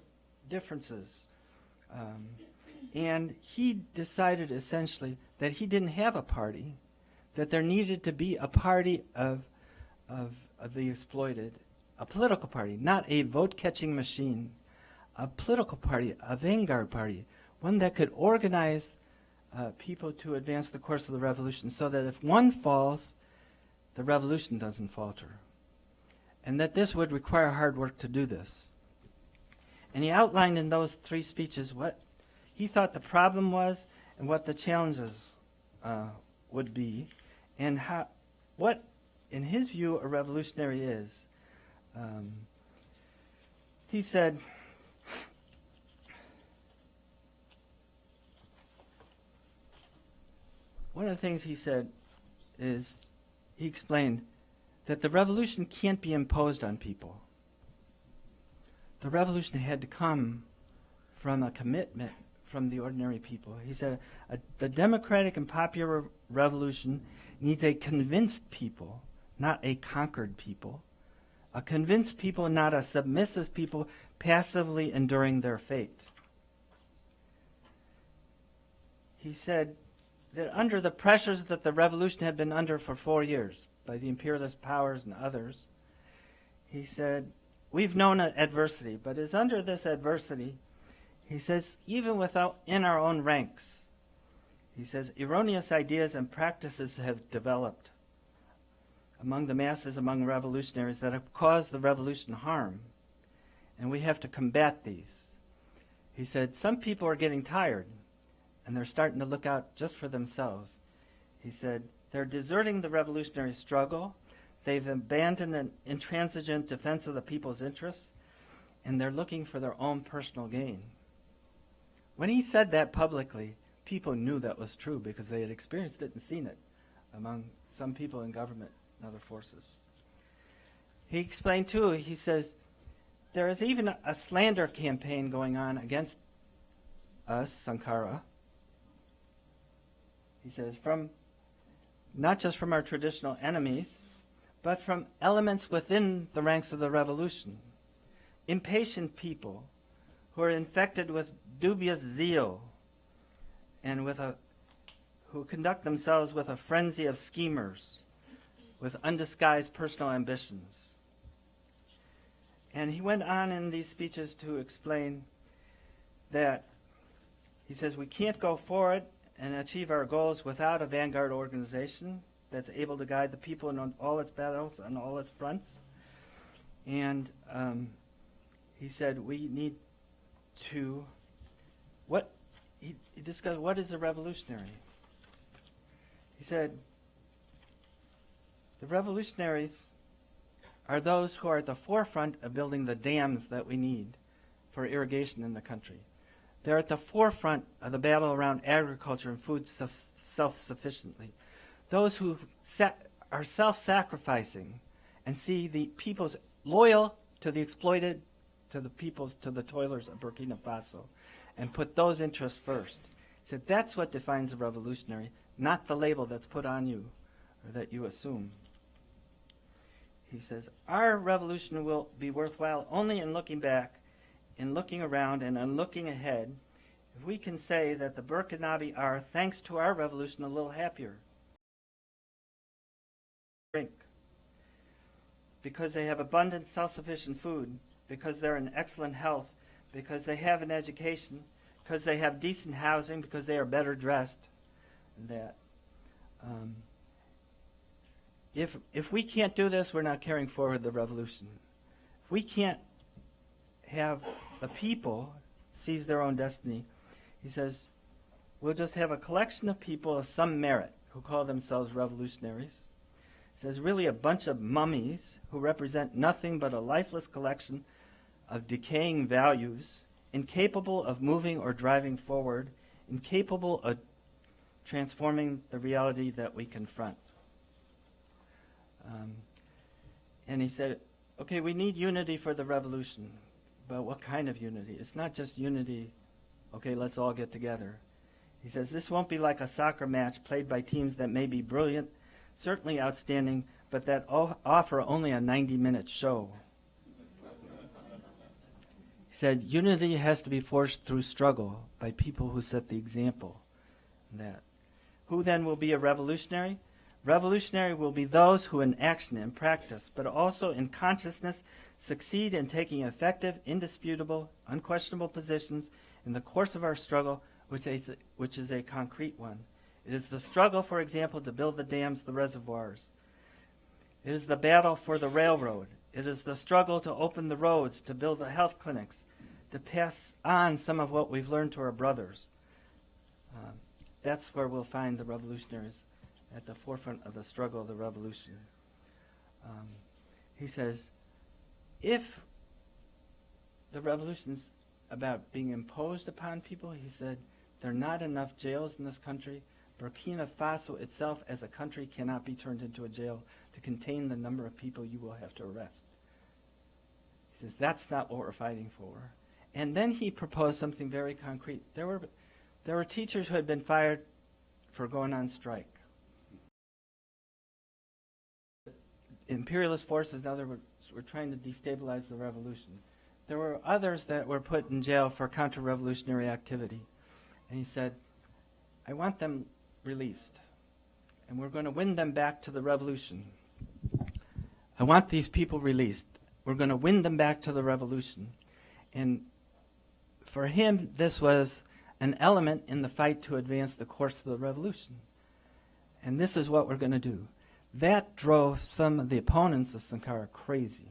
differences. And he decided essentially that he didn't have a party, that there needed to be a party of the exploited, a political party, not a vote-catching machine, a political party, a vanguard party, one that could organize people to advance the course of the revolution so that if one falls, the revolution doesn't falter. And that this would require hard work to do this. And he outlined in those 3 speeches what he thought the problem was and what the challenges would be, and what, in his view, a revolutionary is. He said, one of the things he said is, he explained that the revolution can't be imposed on people. The revolution had to come from a commitment from the ordinary people. He said the democratic and popular revolution needs a convinced people, not a conquered people. A convinced people, not a submissive people passively enduring their fate. He said that under the pressures that the revolution had been under for 4 years by the imperialist powers and others, he said, we've known adversity, but as under this adversity, he says, even in our own ranks, he says, erroneous ideas and practices have developed among the masses, among revolutionaries, that have caused the revolution harm, and we have to combat these. He said, some people are getting tired, and they're starting to look out just for themselves. He said, they're deserting the revolutionary struggle, they've abandoned an intransigent defense of the people's interests, and they're looking for their own personal gain. When he said that publicly, people knew that was true because they had experienced it and seen it among some people in government and other forces. He explained too, he says, there is even a slander campaign going on against us, Sankara. He says, not just from our traditional enemies, but from elements within the ranks of the revolution. Impatient people who are infected with dubious zeal and who conduct themselves with a frenzy of schemers, with undisguised personal ambitions. And he went on in these speeches to explain that, he says, we can't go forward and achieve our goals without a vanguard organization that's able to guide the people in all its battles on all its fronts. And he said we need to, he discussed what is a revolutionary. He said the revolutionaries are those who are at the forefront of building the dams that we need for irrigation in the country. They're at the forefront of the battle around agriculture and food self-sufficiently. Those who are self-sacrificing and see the peoples loyal to the exploited, to the peoples, to the toilers of Burkina Faso, and put those interests first. He said that's what defines a revolutionary, not the label that's put on you or that you assume. He says, our revolution will be worthwhile only in looking back, in looking around, and in looking ahead, if we can say that the Burkinabe are, thanks to our revolution, a little happier. Drink. Because they have abundant, self-sufficient food, because they're in excellent health, because they have an education, because they have decent housing, because they are better dressed, and that. If we can't do this, we're not carrying forward the revolution. If we can't have the people seize their own destiny, he says, we'll just have a collection of people of some merit who call themselves revolutionaries. He says, really a bunch of mummies who represent nothing but a lifeless collection of decaying values, incapable of moving or driving forward, incapable of transforming the reality that we confront. And he said, okay, we need unity for the revolution, but what kind of unity? It's not just unity, okay, let's all get together. He says, this won't be like a soccer match played by teams that may be brilliant, certainly outstanding, but that offer only a 90-minute show. He said, unity has to be forced through struggle by people who set the example. That. Who then will be a revolutionary? Revolutionary will be those who in action and practice, but also in consciousness, succeed in taking effective, indisputable, unquestionable positions in the course of our struggle, which is a concrete one. It is the struggle, for example, to build the dams, the reservoirs. It is the battle for the railroad. It is the struggle to open the roads, to build the health clinics, to pass on some of what we've learned to our brothers. That's where we'll find the revolutionaries, at the forefront of the struggle of the revolution. He says, if the revolution's about being imposed upon people, he said, there are not enough jails in this country. Burkina Faso itself as a country cannot be turned into a jail to contain the number of people you will have to arrest. He says, that's not what we're fighting for. And then he proposed something very concrete. There were teachers who had been fired for going on strike. Imperialist forces, in other words, were trying to destabilize the revolution. There were others that were put in jail for counter-revolutionary activity. And he said, I want them released, and we're going to win them back to the revolution. I want these people released. We're going to win them back to the revolution. And for him, this was an element in the fight to advance the course of the revolution. And this is what we're going to do. That drove some of the opponents of Sankara crazy.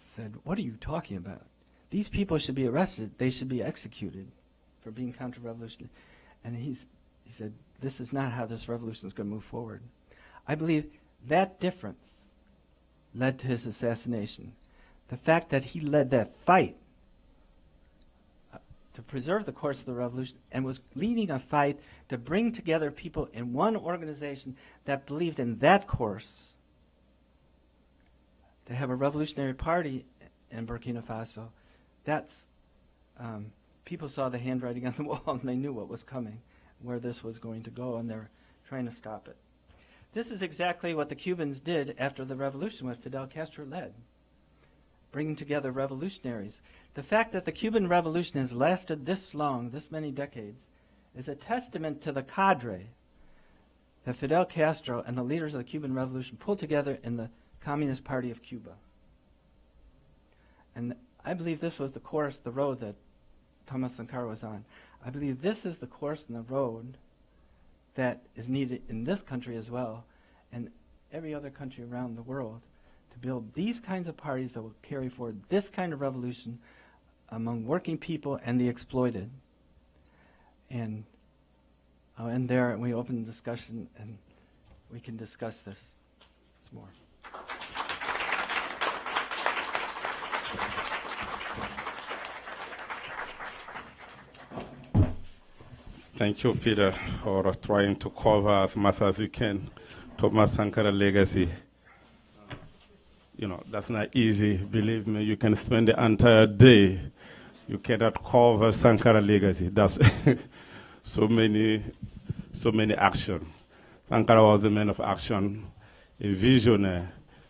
Said, what are you talking about? These people should be arrested. They should be executed for being counter-revolutionary. And he said, this is not how this revolution is going to move forward. I believe that difference led to his assassination. The fact that he led that fight to preserve the course of the revolution and was leading a fight to bring together people in one organization that believed in that course, to have a revolutionary party in Burkina Faso, that's, people saw the handwriting on the wall and they knew what was coming, where this was going to go, and they're trying to stop it. This is exactly what the Cubans did after the revolution, what Fidel Castro led, bringing together revolutionaries. The fact that the Cuban Revolution has lasted this long, this many decades, is a testament to the cadre that Fidel Castro and the leaders of the Cuban Revolution pulled together in the Communist Party of Cuba. And I believe this was the course, the road that Thomas Sankara was on. I believe this is the course and the road that is needed in this country as well, and every other country around the world, to build these kinds of parties that will carry forward this kind of revolution among working people and the exploited. And I'll end there, and we open the discussion, and we can discuss this some more. Thank you, Peter, for trying to cover as much as you can Thomas Sankara legacy. You know, that's not easy. Believe me, you can spend the entire day. You cannot cover Sankara legacy. That's so many action. Sankara was a man of action, a visionary.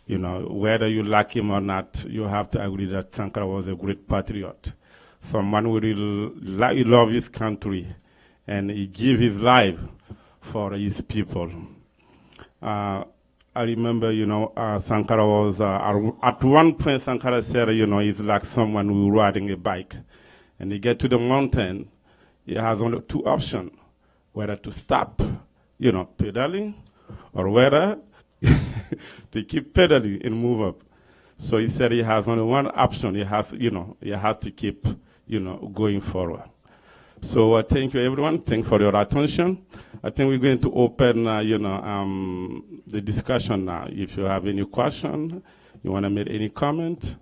You know, whether you like him or not, you have to agree that Sankara was a great patriot. Someone who really love his country, and he gave his life for his people. I remember, you know, Sankara was, at one point Sankara said, you know, he's like someone who riding a bike. And he get to the mountain, he has only two options, whether to stop, you know, pedaling, or whether to keep pedaling and move up. So he said he has only one option, he has, you know, he has to keep, you know, going forward. So thank you, everyone. Thank you for your attention. I think we're going to open, the discussion now. If you have any question, you want to make any comment,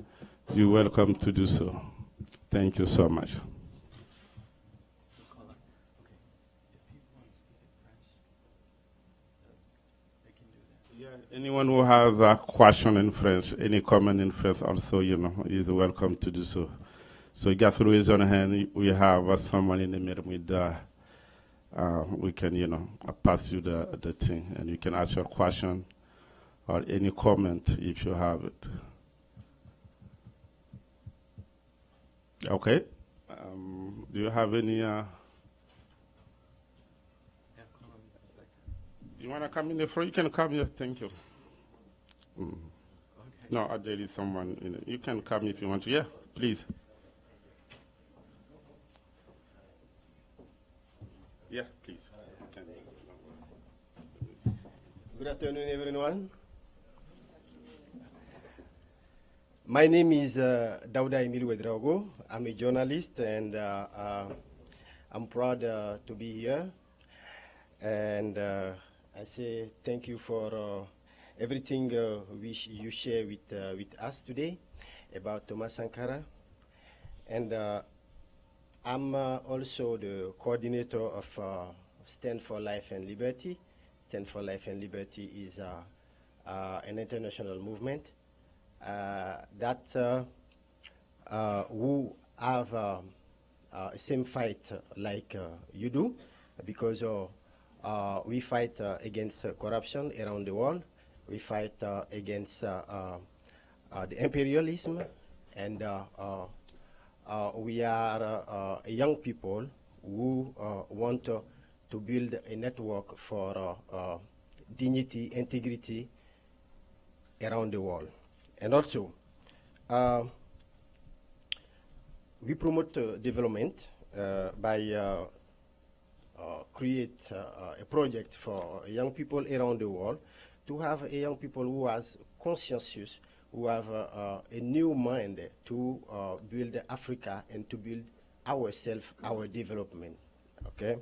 you're welcome to do so. Thank you so much. Yeah, anyone who has a question in French, any comment in French also, you know, is welcome to do so. So you got to raise your hand. We have someone in the middle with we can, you know, pass you the thing, and you can ask your question or any comment if you have it. Okay. Do you have any? You want to come in the front? You can come here. Thank you. Okay. No, there is someone. You can come if you want to. Yeah, please. Yeah, please. Good afternoon, everyone. My name is Dauda Emil Wedraogo. I'm a journalist, and I'm proud to be here. And I say thank you for everything you share with us today about Thomas Sankara. And I'm also the coordinator of Stand for Life and Liberty. Stand for Life and Liberty is an international movement that who have same fight like you do, because we fight against corruption around the world. We fight against the imperialism, and we are young people who want to build a network for dignity, integrity around the world. And also, we promote development by create a project for young people around the world, to have a young people who are conscientious, who have a new mind to build Africa and to build ourselves, our development, okay?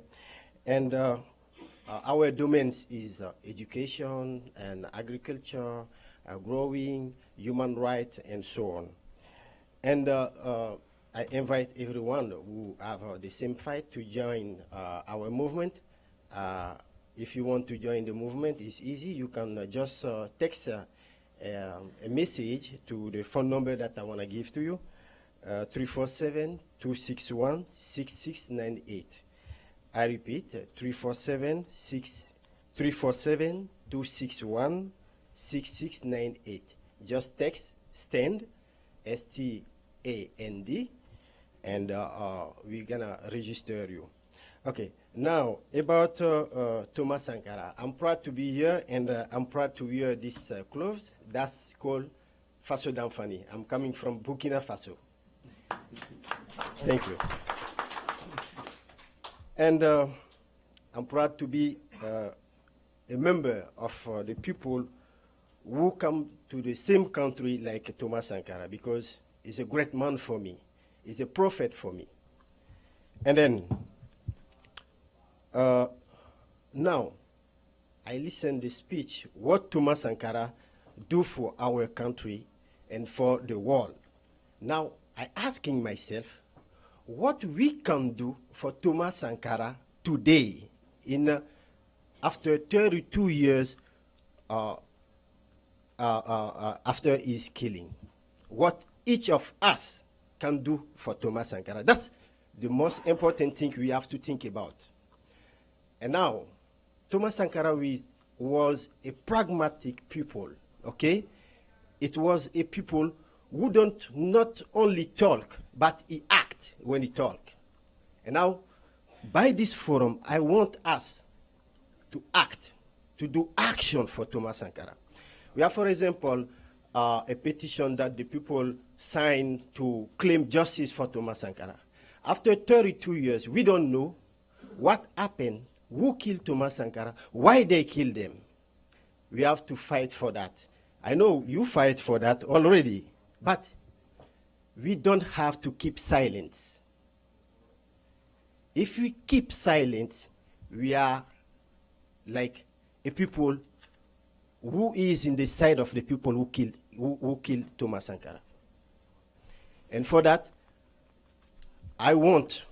And our domains is education and agriculture, growing, human rights, and so on. And I invite everyone who have the same fight to join our movement. If you want to join the movement, it's easy. You can just text a message to the phone number that I want to give to you, 347-261-6698. I repeat, 347-261-6698. Just text STAND, S-T-A-N-D, and we're going to register you. Okay, now about Thomas Sankara. I'm proud to be here, and I'm proud to wear this clothes. That's called Faso d'Amfani. I'm coming from Burkina Faso. Thank you. And I'm proud to be a member of the people who come to the same country like Thomas Sankara, because he's a great man for me. He's a prophet for me. And then, now, I listen the speech, what Thomas Sankara do for our country and for the world. Now, I asking myself, what we can do for Thomas Sankara today, after 32 years after his killing. What each of us can do for Thomas Sankara. That's the most important thing we have to think about. And now, Thomas Sankara was a pragmatic people, okay? It was a people who don't not only talk, but he act when he talk. And now, by this forum, I want us to act, to do action for Thomas Sankara. We have, for example, a petition that the people signed to claim justice for Thomas Sankara. After 32 years, we don't know what happened, who killed Thomas Sankara, why they killed them. We have to fight for that. I know you fight for that already, but we don't have to keep silent. If we keep silent, we are like a people who is in the side of the people who killed Thomas Sankara. And for that, I want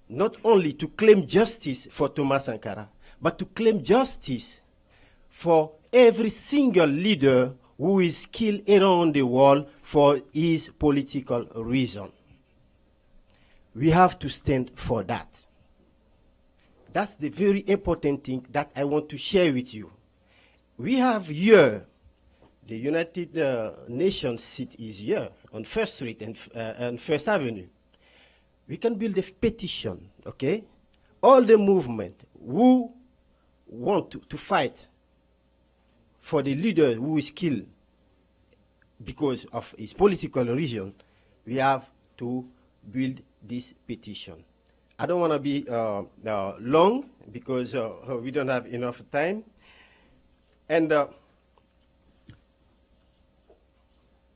not only to claim justice for Thomas Sankara, but to claim justice for every single leader who is killed around the world for his political reason. We have to stand for that. That's the very important thing that I want to share with you. We have here, the United Nations seat is here on First Street and First Avenue. We can build a petition, okay? All the movement who want to fight for the leader who is killed because of his political reason, we have to build this petition. I don't want to be long because we don't have enough time. And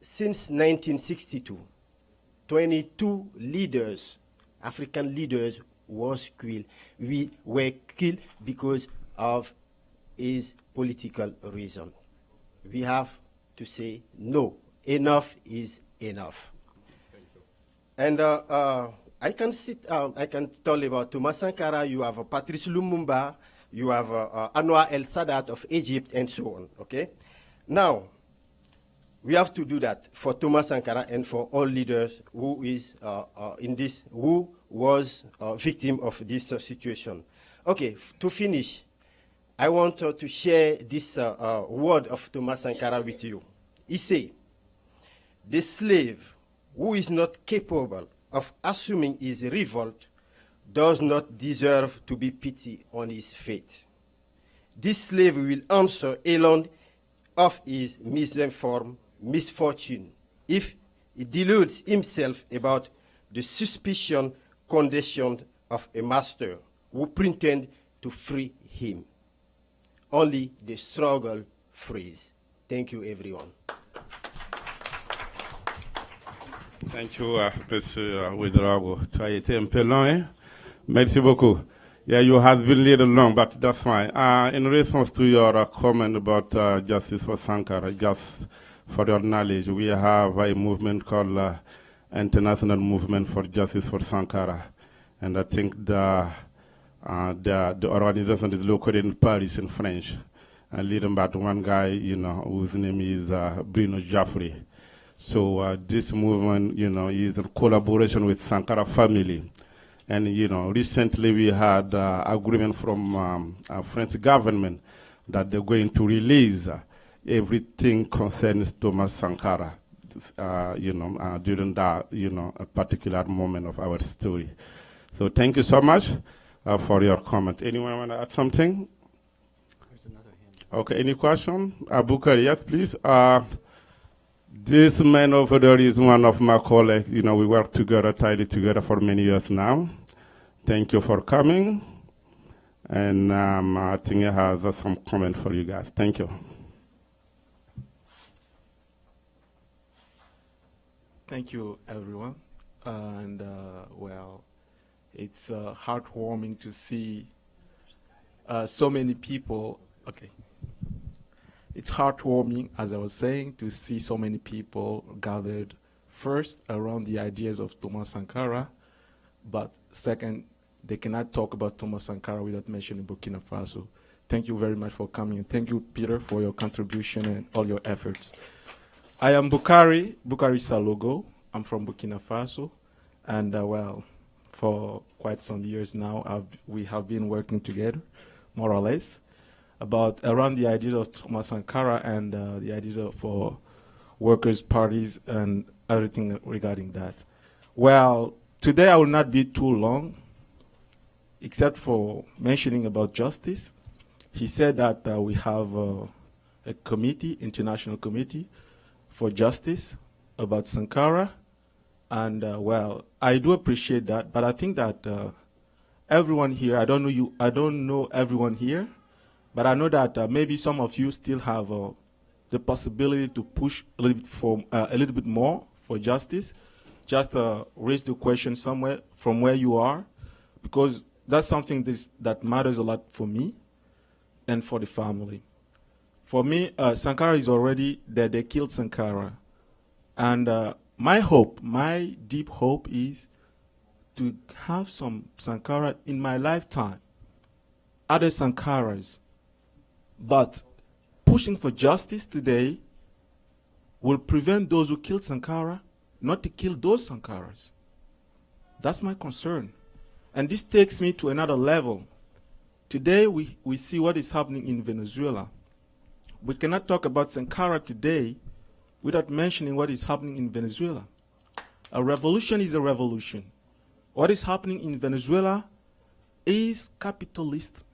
since 1962, 22 leaders, African leaders, was killed. We were killed because of his political reason. We have to say no. Enough is enough. Thank you. And I can tell about Thomas Sankara. You have Patrice Lumumba. You have Anwar el-Sadat of Egypt, and so on. Okay. Now, we have to do that for Thomas Sankara and for all leaders who is who was a victim of this situation. Okay. To finish, I want to share this word of Thomas Sankara with you. He said, "The slave who is not capable of assuming his revolt does not deserve to be pitied on his fate. This slave will answer alone of his misinformed misfortune if he deludes himself about the suspicion conditioned of a master who pretend to free him. Only the struggle frees." Thank you, everyone. Thank you, Monsieur Ouedraogo. Tu as été un peu long, hein? Merci beaucoup. Yeah, you have been a little long, but that's fine. In response to your comment about justice for Sankara, just for your knowledge, we have a movement called International Movement for Justice for Sankara. And I think the organization is located in Paris in French. And leading by one guy, whose name is Bruno Jaffrey. So this movement, is in collaboration with Sankara family. And, recently we had agreement from French government that they're going to release everything concerns Thomas Sankara, during that, a particular moment of our story. So thank you so much for your comment. Anyone want to add something? There's another hand. Okay, any question? Abukar, yes, please. This man over there is one of my colleagues. We work together, tightly together for many years now. Thank you for coming. And I think I have some comment for you guys. Thank you. Thank you, everyone. And well, it's heartwarming to see so many people. Okay. It's heartwarming, as I was saying, to see so many people gathered first around the ideas of Thomas Sankara, but second, they cannot talk about Thomas Sankara without mentioning Burkina Faso. Thank you very much for coming, and thank you, Peter, for your contribution and all your efforts. I am Bukari Salogo. I'm from Burkina Faso, and well, for quite some years now, we have been working together, more or less, around the ideas of Thomas Sankara and the ideas for workers' parties and everything regarding that. Well, today I will not be too long, except for mentioning about justice. He said that we have a committee, international committee for justice about Sankara. And well, I do appreciate that, but I think that everyone here, I don't know everyone here, but I know that maybe some of you still have the possibility to push a little bit more for justice. Just raise the question somewhere from where you are, because that's something that matters a lot for me and for the family. For me, Sankara is already dead. They killed Sankara. And my deep hope is to have some Sankara in my lifetime, other Sankaras. But pushing for justice today will prevent those who killed Sankara not to kill those Sankaras. That's my concern. And this takes me to another level. Today we see what is happening in Venezuela. We cannot talk about Sankara today without mentioning what is happening in Venezuela. A revolution is a revolution. What is happening in Venezuela is capitalist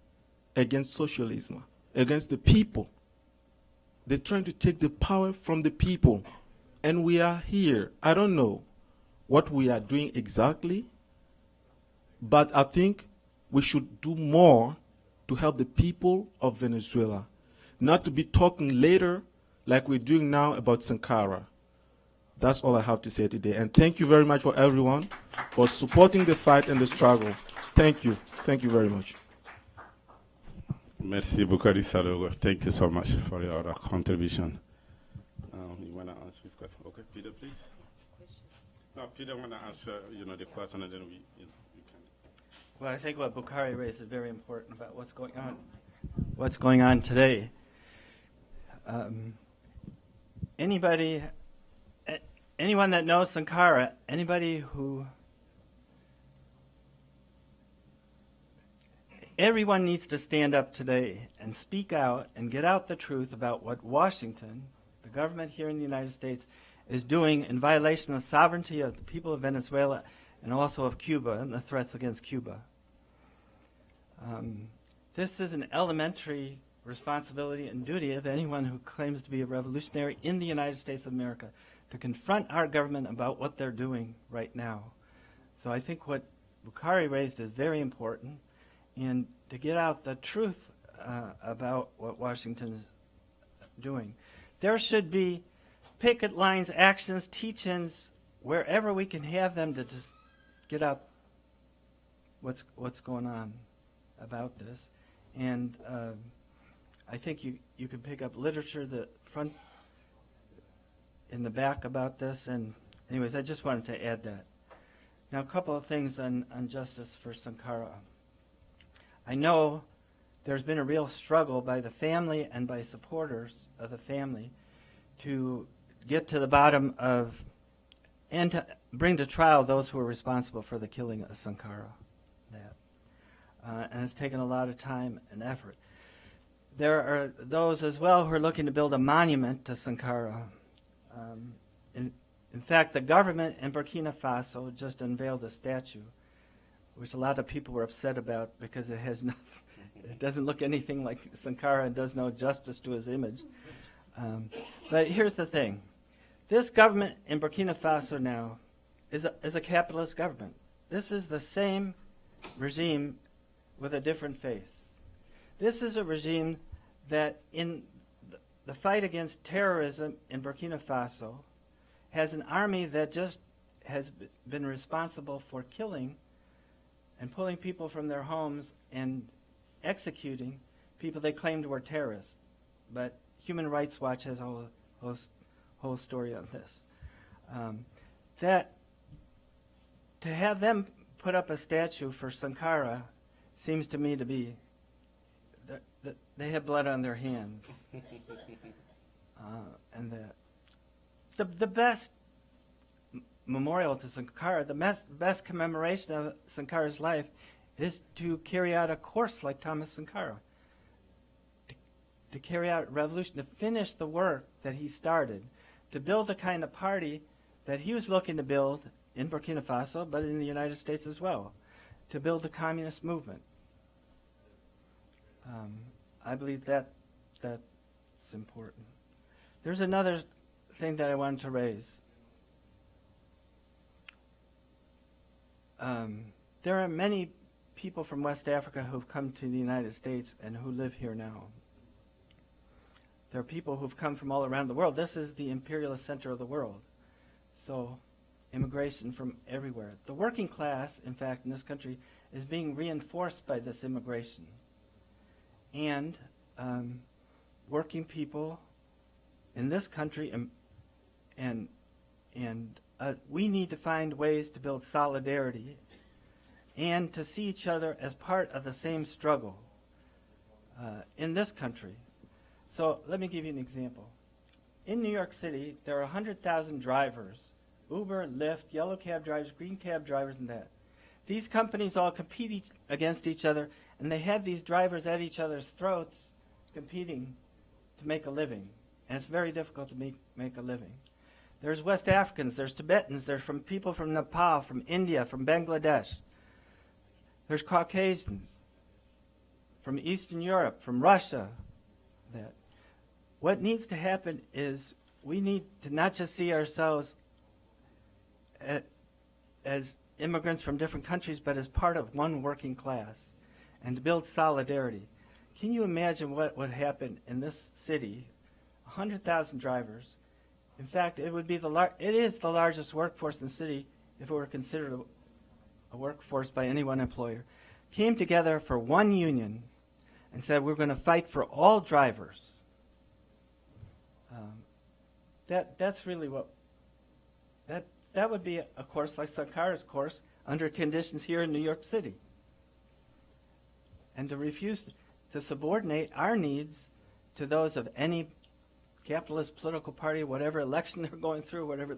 against socialism, against the people. They're trying to take the power from the people. And we are here. I don't know what we are doing exactly, but I think we should do more to help the people of Venezuela, not to be talking later like we're doing now about Sankara. That's all I have to say today. And thank you very much for everyone for supporting the fight and the struggle. Thank you. Thank you very much. Merci, Bukari Salogo. Thank you so much for your contribution. You want to answer this question? Okay, Peter, please. No, Peter want to answer, the question, and then we can. Well, I think what Bukari raised is very important about what's going on today. Anyone that knows Sankara, everyone needs to stand up today and speak out and get out the truth about what Washington, the government here in the United States, is doing in violation of the sovereignty of the people of Venezuela and also of Cuba and the threats against Cuba. This is an elementary responsibility and duty of anyone who claims to be a revolutionary in the United States of America to confront our government about what they're doing right now. So I think what Bukari raised is very important, and to get out the truth about what Washington is doing. There should be picket lines, actions, teach-ins, wherever we can have them to just get out what's going on about this. And I think you can pick up literature in the back about this. And anyways, I just wanted to add that. Now, a couple of things on justice for Sankara. I know there's been a real struggle by the family and by supporters of the family to get to the bottom of and to bring to trial those who are responsible for the killing of Sankara. And it's taken a lot of time and effort. There are those as well who are looking to build a monument to Sankara. In fact, the government in Burkina Faso just unveiled a statue, which a lot of people were upset about because it has nothing. It doesn't look anything like Sankara and does no justice to his image. But here's the thing. This government in Burkina Faso now is a capitalist government. This is the same regime with a different face. This is a regime that in the fight against terrorism in Burkina Faso has an army that just has been responsible for killing and pulling people from their homes and executing people they claimed were terrorists. But Human Rights Watch has a whole story on this. That to have them put up a statue for Sankara seems to me to be they have blood on their hands. And the best memorial to Sankara, the best commemoration of Sankara's life is to carry out a course like Thomas Sankara, to carry out revolution, to finish the work that he started, to build the kind of party that he was looking to build in Burkina Faso, but in the United States as well, to build the communist movement. I believe that's important. There's another thing that I wanted to raise. There are many people from West Africa who've come to the United States and who live here now. There are people who've come from all around the world. This is the imperialist center of the world. So immigration from everywhere. The working class, in fact, in this country is being reinforced by this immigration. And working people in this country, and we need to find ways to build solidarity and to see each other as part of the same struggle in this country. So let me give you an example. In New York City, there are 100,000 drivers, Uber, Lyft, yellow cab drivers, green cab drivers, and that. These companies all compete against each other, and they have these drivers at each other's throats competing to make a living. And it's very difficult to make a living. There's West Africans, there's Tibetans, there's from people from Nepal, from India, from Bangladesh. There's Caucasians from Eastern Europe, from Russia. That. What needs to happen is we need to not just see ourselves as immigrants from different countries, but as part of one working class, and to build solidarity. Can you imagine what would happen in this city? 100,000 drivers. In fact, it would be it is the largest workforce in the city if it were considered a workforce by any one employer. Came together for one union and said, we're going to fight for all drivers. That's really what that would be a course like Sankara's course under conditions here in New York City. And to refuse to subordinate our needs to those of any capitalist political party, whatever election they're going through, whatever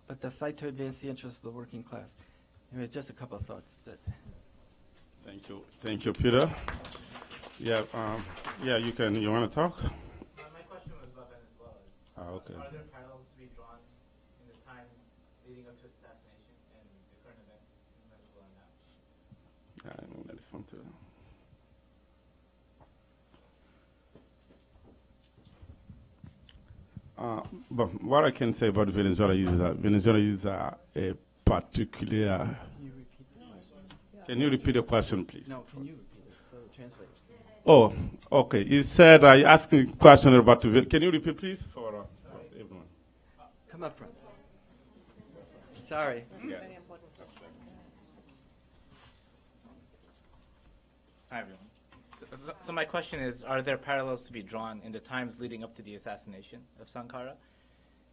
but the fight to advance the interests of the working class. Anyway, just a couple of thoughts. Thank you, Peter. Yeah, you want to talk? My question was about Venezuela. Okay. Are there parallels to be drawn in the time leading up to its assassination and the current events in Venezuela now? I know that is one too. But what I can say about Venezuela is a particular. Can you repeat the question, please? No, can you repeat it? So translate. Oh, okay. You said I asked a question about. Can you repeat, please, for everyone? Come up front. Sorry. Yeah. Very important. Hi, everyone. So my question is, are there parallels to be drawn in the times leading up to the assassination of Sankara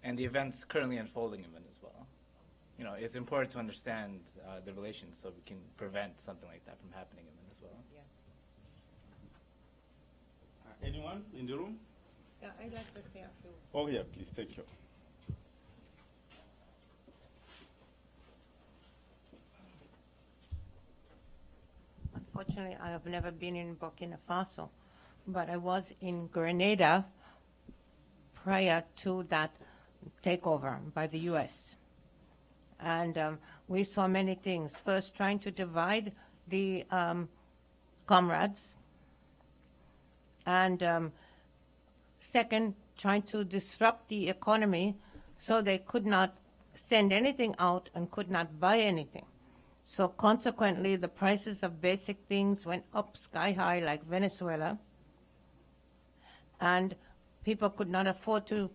and the events currently unfolding in Venezuela? You know, it's important to understand the relations so we can prevent something like that from happening in Venezuela. Yes. Anyone in the room? Yeah, I'd like to say a few. Oh, yeah, please. Thank you. Unfortunately, I have never been in Burkina Faso, but I was in Grenada prior to that takeover by the U.S. And we saw many things. First, trying to divide the comrades, and second, trying to disrupt the economy so they could not send anything out and could not buy anything. So consequently, the prices of basic things went up sky high like Venezuela, and people could not afford to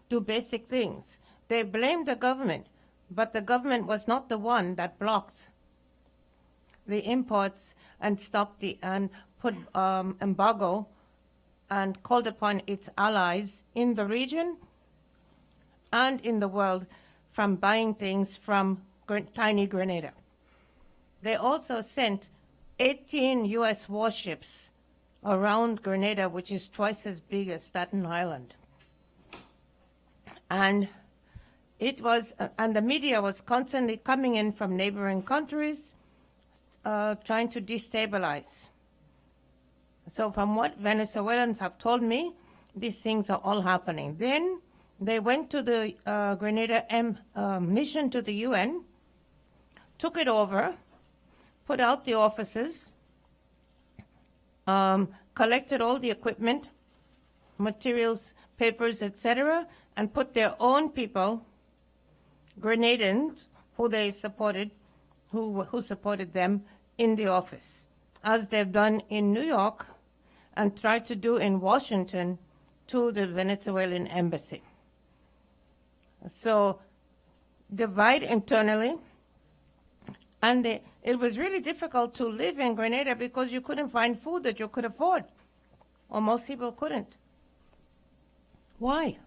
do basic things. They blamed the government, but the government was not the one that blocked the imports and stopped and put embargo and called upon its allies in the region and in the world from buying things from tiny Grenada. They also sent 18 U.S. warships around Grenada, which is twice as big as Staten Island. And and the media was constantly coming in from neighboring countries, trying to destabilize. So from what Venezuelans have told me, these things are all happening. Then they went to the Grenada mission to the UN, took it over, put out the offices, collected all the equipment, materials, papers, etc., and put their own people, Grenadans, who they supported, who supported them, in the office, as they've done in New York and tried to do in Washington to the Venezuelan embassy. So divide internally, and it was really difficult to live in Grenada because you couldn't find food that you could afford, or most people couldn't. Why?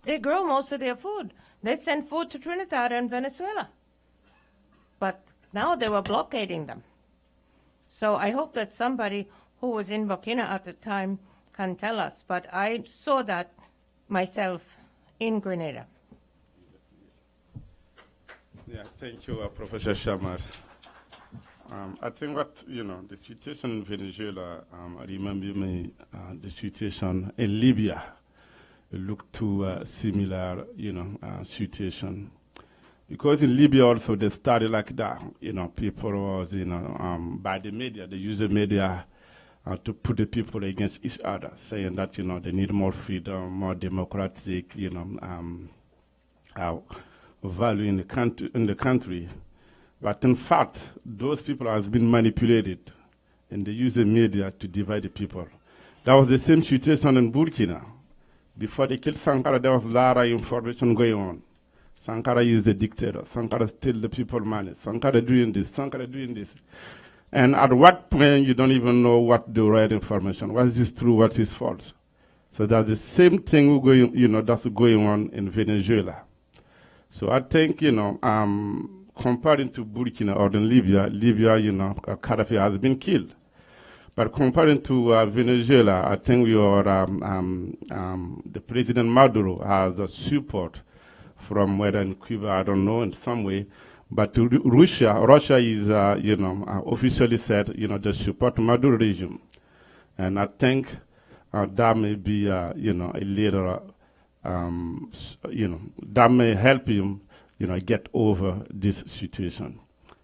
They grow most of their food. They send food to Trinidad and Venezuela. But now they were blockading them. So I hope that somebody who was in Burkina at the time can tell us. But I saw that myself in Grenada. Yeah, thank you, Professor Shamar. I think the situation in Venezuela, remember me, the situation in Libya looked to a similar, situation. Because in Libya also they started like that, people was, by the media, they use the media to put the people against each other, saying that, they need more freedom, more democratic, value in the country. But in fact, those people have been manipulated, and they use the media to divide the people. That was the same situation in Burkina. Before they killed Sankara, there was a lot of information going on. Sankara is the dictator. Sankara steal the people money. Sankara doing this. Sankara doing this. And at what point you don't even know what the right information. What is true? What is false? So that's the same thing going. That's going on in Venezuela. So I think comparing to Burkina or in Libya, Gaddafi has been killed. But comparing to Venezuela, I think the President Maduro has a support from whether in Cuba, I don't know, in some way. But to Russia is, officially said, they support Maduro regime. And I think that may be, a little, that may help him, get over this situation.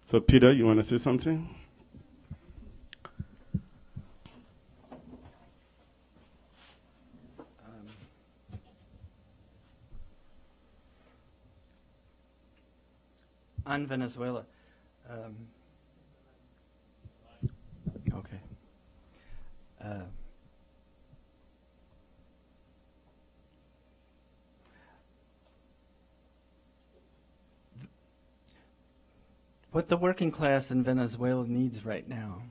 So Peter, you want to say something? On Venezuela. Okay. What the working class in Venezuela needs right now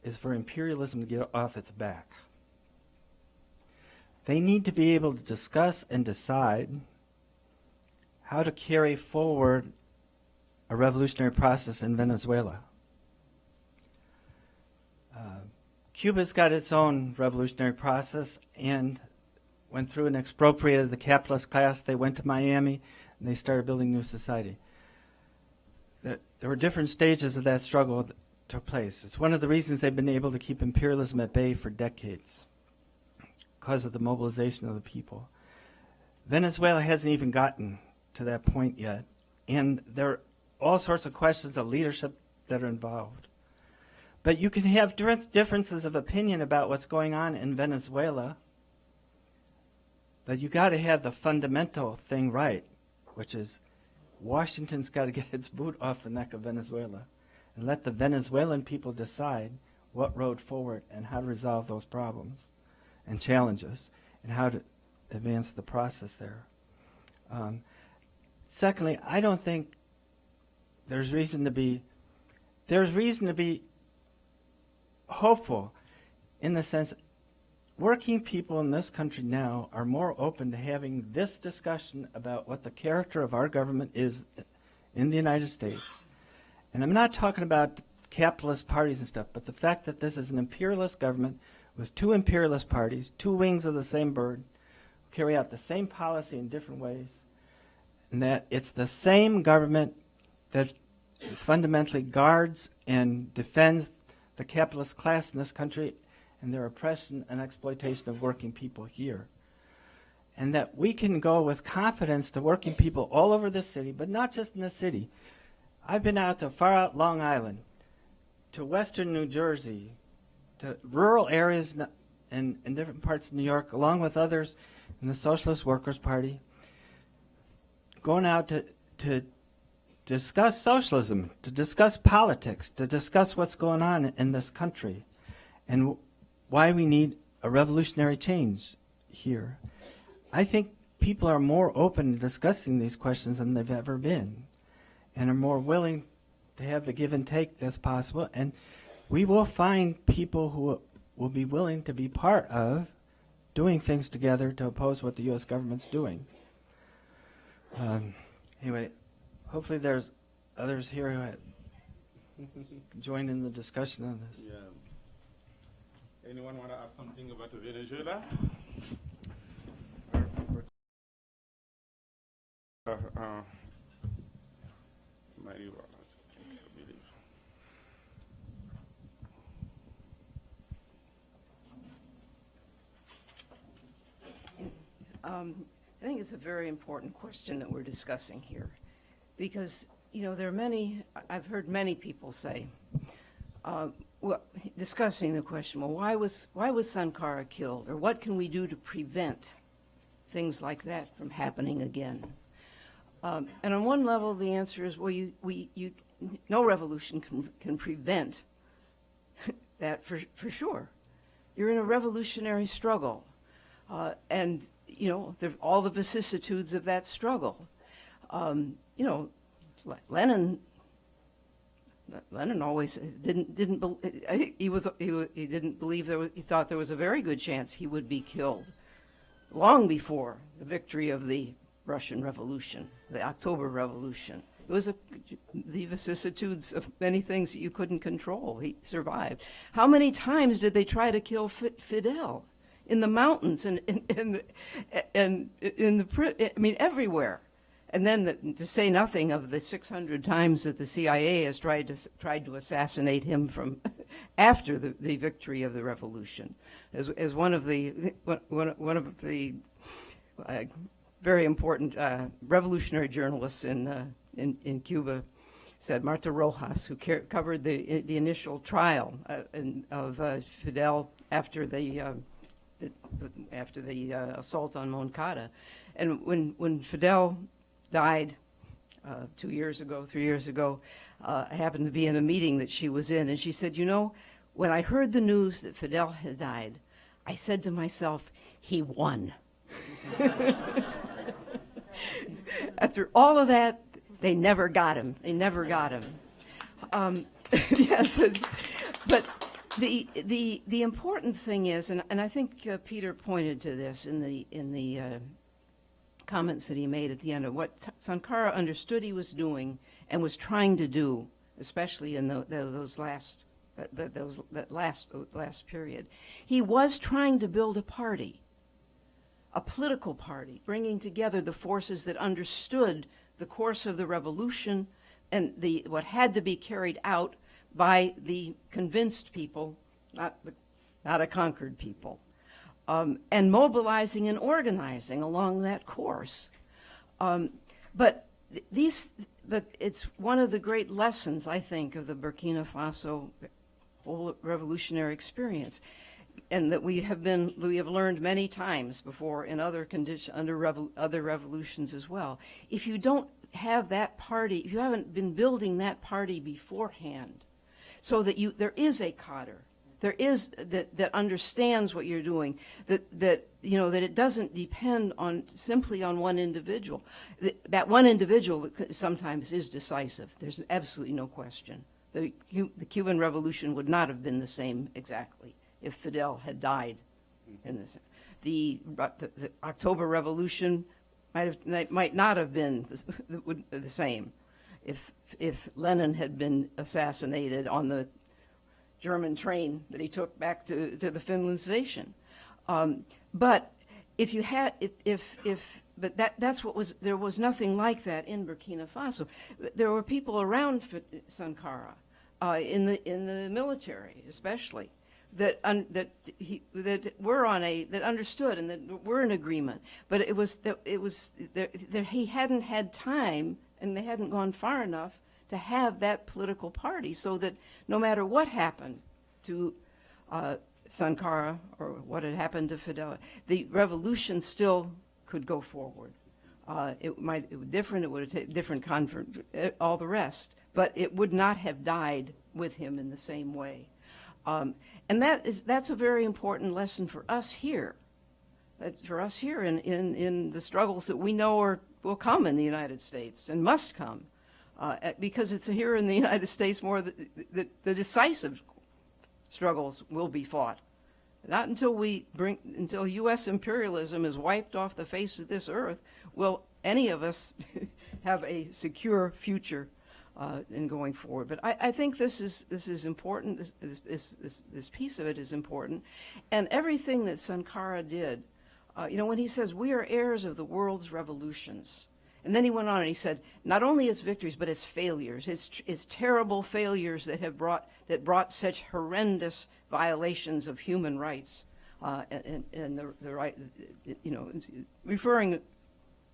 is for imperialism to get off its back. They need to be able to discuss and decide how to carry forward a revolutionary process in Venezuela. Cuba's got its own revolutionary process and went through and expropriated the capitalist class. They went to Miami and they started building new society. There were different stages of that struggle that took place. It's one of the reasons they've been able to keep imperialism at bay for decades, because of the mobilization of the people. Venezuela hasn't even gotten to that point yet, and there are all sorts of questions of leadership that are involved. But you can have differences of opinion about what's going on in Venezuela, but you got to have the fundamental thing right, which is Washington's got to get its boot off the neck of Venezuela and let the Venezuelan people decide what road forward and how to resolve those problems and challenges and how to advance the process there. Secondly, I don't think there's reason to be hopeful in the sense working people in this country now are more open to having this discussion about what the character of our government is in the United States. And I'm not talking about capitalist parties and stuff, but the fact that this is an imperialist government with two imperialist parties, two wings of the same bird, carry out the same policy in different ways, and that it's the same government that fundamentally guards and defends the capitalist class in this country and their oppression and exploitation of working people here. And that we can go with confidence to working people all over this city, but not just in the city. I've been out to far out Long Island, to western New Jersey, to rural areas in different parts of New York, along with others in the Socialist Workers' Party, going out to discuss socialism, to discuss politics, to discuss what's going on in this country, and why we need a revolutionary change here. I think people are more open to discussing these questions than they've ever been, and are more willing to have the give and take that's possible. And we will find people who will be willing to be part of doing things together to oppose what the U.S. government's doing. Anyway, hopefully there's others here who join in the discussion on this. Yeah. Anyone want to add something about Venezuela? I think it's a very important question that we're discussing here, because there are many. I've heard many people say, discussing the question, well, why was Sankara killed, or what can we do to prevent things like that from happening again? And on one level, the answer is, well, no revolution can prevent that for sure. You're in a revolutionary struggle, and all the vicissitudes of that struggle. Lenin always didn't he didn't believe he thought there was a very good chance he would be killed long before the victory of the Russian Revolution, the October Revolution. It was the vicissitudes of many things that you couldn't control. He survived. How many times did they try to kill Fidel? In the mountains and in the everywhere. And then to say nothing of the 600 times that the CIA has tried to assassinate him from after the victory of the revolution. As one of the very important revolutionary journalists in Cuba said, Marta Rojas, who covered the initial trial of Fidel after the assault on Moncada. And when Fidel died 3 years ago, I happened to be in a meeting that she was in, and she said, when I heard the news that Fidel had died, I said to myself, he won. After all of that, they never got him. Yes, but the important thing is, and I think Peter pointed to this in the comments that he made at the end of what Sankara understood he was doing and was trying to do, especially in that last period. He was trying to build a party, a political party, bringing together the forces that understood the course of the revolution and what had to be carried out by the convinced people, not a conquered people, and mobilizing and organizing along that course. But it's one of the great lessons, I think, of the Burkina Faso whole revolutionary experience, and that we have learned many times before in other other revolutions as well. If you don't have that party, if you haven't been building that party beforehand, so that there is a cadre, there is that understands what you're doing, that it doesn't depend simply on one individual. That one individual sometimes is decisive. There's absolutely no question. The Cuban Revolution would not have been the same exactly if Fidel had died in this. The October Revolution might not have been the same if Lenin had been assassinated on the German train that he took back to the Finland station. But if you had, that's what was, there was nothing like that in Burkina Faso. There were people around Sankara, in the military especially, that understood and that were in agreement. But he hadn't had time, and they hadn't gone far enough to have that political party, so that no matter what happened to Sankara or what had happened to Fidel, the revolution still could go forward. It would different. It would have taken different all the rest, but it would not have died with him in the same way. And that's a very important lesson for us here. For us here in the struggles that we know will come in the United States and must come, because it's here in the United States more the decisive struggles will be fought. Not until until U.S. imperialism is wiped off the face of this earth will any of us have a secure future in going forward. But I think this is important. This piece of it is important, and everything that Sankara did. When he says we are heirs of the world's revolutions, and then he went on and he said not only its victories but its failures, its terrible failures that brought such horrendous violations of human rights, and the right, referring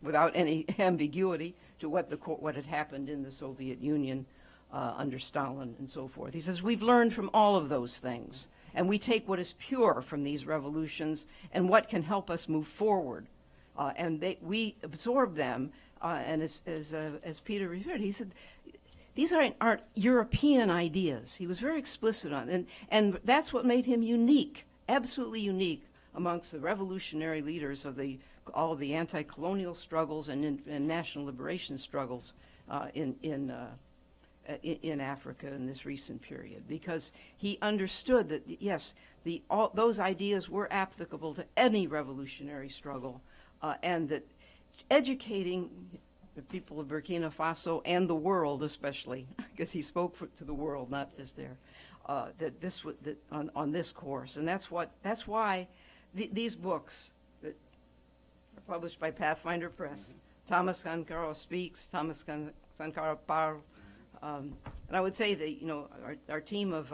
without any ambiguity to what had happened in the Soviet Union under Stalin and so forth. He says we've learned from all of those things, and we take what is pure from these revolutions and what can help us move forward, and we absorb them. And as Peter referred, he said these aren't European ideas. He was very explicit on, and that's what made him unique, absolutely unique amongst the revolutionary leaders of all of the anti-colonial struggles and national liberation struggles in Africa in this recent period, because he understood that yes, all those ideas were applicable to any revolutionary struggle, and that educating the people of Burkina Faso and the world, especially, because he spoke to the world, not just there, on this course, and that's why these books that are published by Pathfinder Press, Thomas Sankara Speaks, Thomas Sankara Parle, and I would say that our team of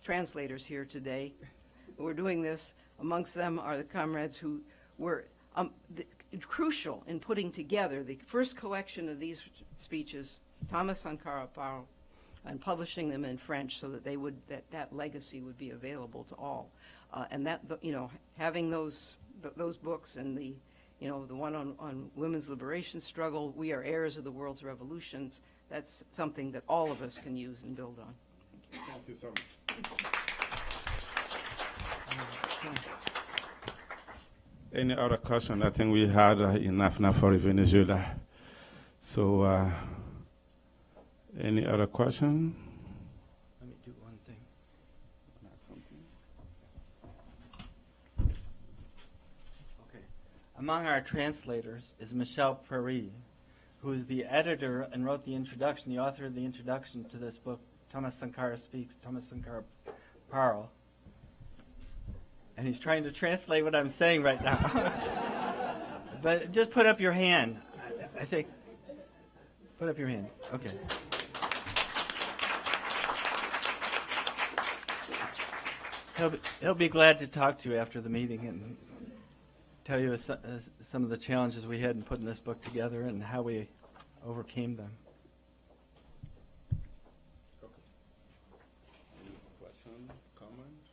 translators here today who are doing this, amongst them are the comrades who were crucial in putting together the first collection of these speeches, Thomas Sankara Parle, and publishing them in French so that that legacy would be available to all, and that having those books and the one on women's liberation struggle, we are heirs of the world's revolutions. That's something that all of us can use and build on. Thank you so much. Any other question? I think we had enough now for Venezuela. So, any other question? Let me do one thing. Okay. Among our translators is Michel Paris, who is the editor and wrote the introduction, the author of the introduction to this book, Thomas Sankara Speaks, Thomas Sankara Parle. And he's trying to translate what I'm saying right now. But just put up your hand, I think. Put up your hand. Okay. He'll be glad to talk to you after the meeting and tell you some of the challenges we had in putting this book together and how we overcame them. Any question, comment?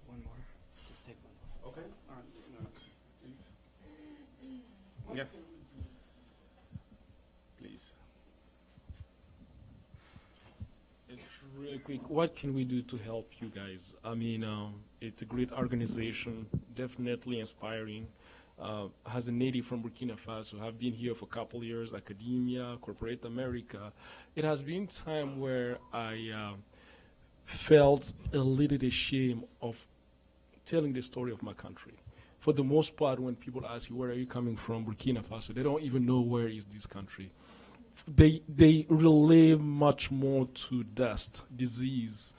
One more. Just take one more. Okay. Please. Yeah. Really quick, what can we do to help you guys? I mean, it's a great organization, definitely inspiring. As a native from Burkina Faso, I've been here for a couple of years, academia, corporate America. It has been time where I felt a little ashamed of telling the story of my country. For the most part, when people ask you, where are you coming from, Burkina Faso, they don't even know where is this country. They relate much more to dust, disease,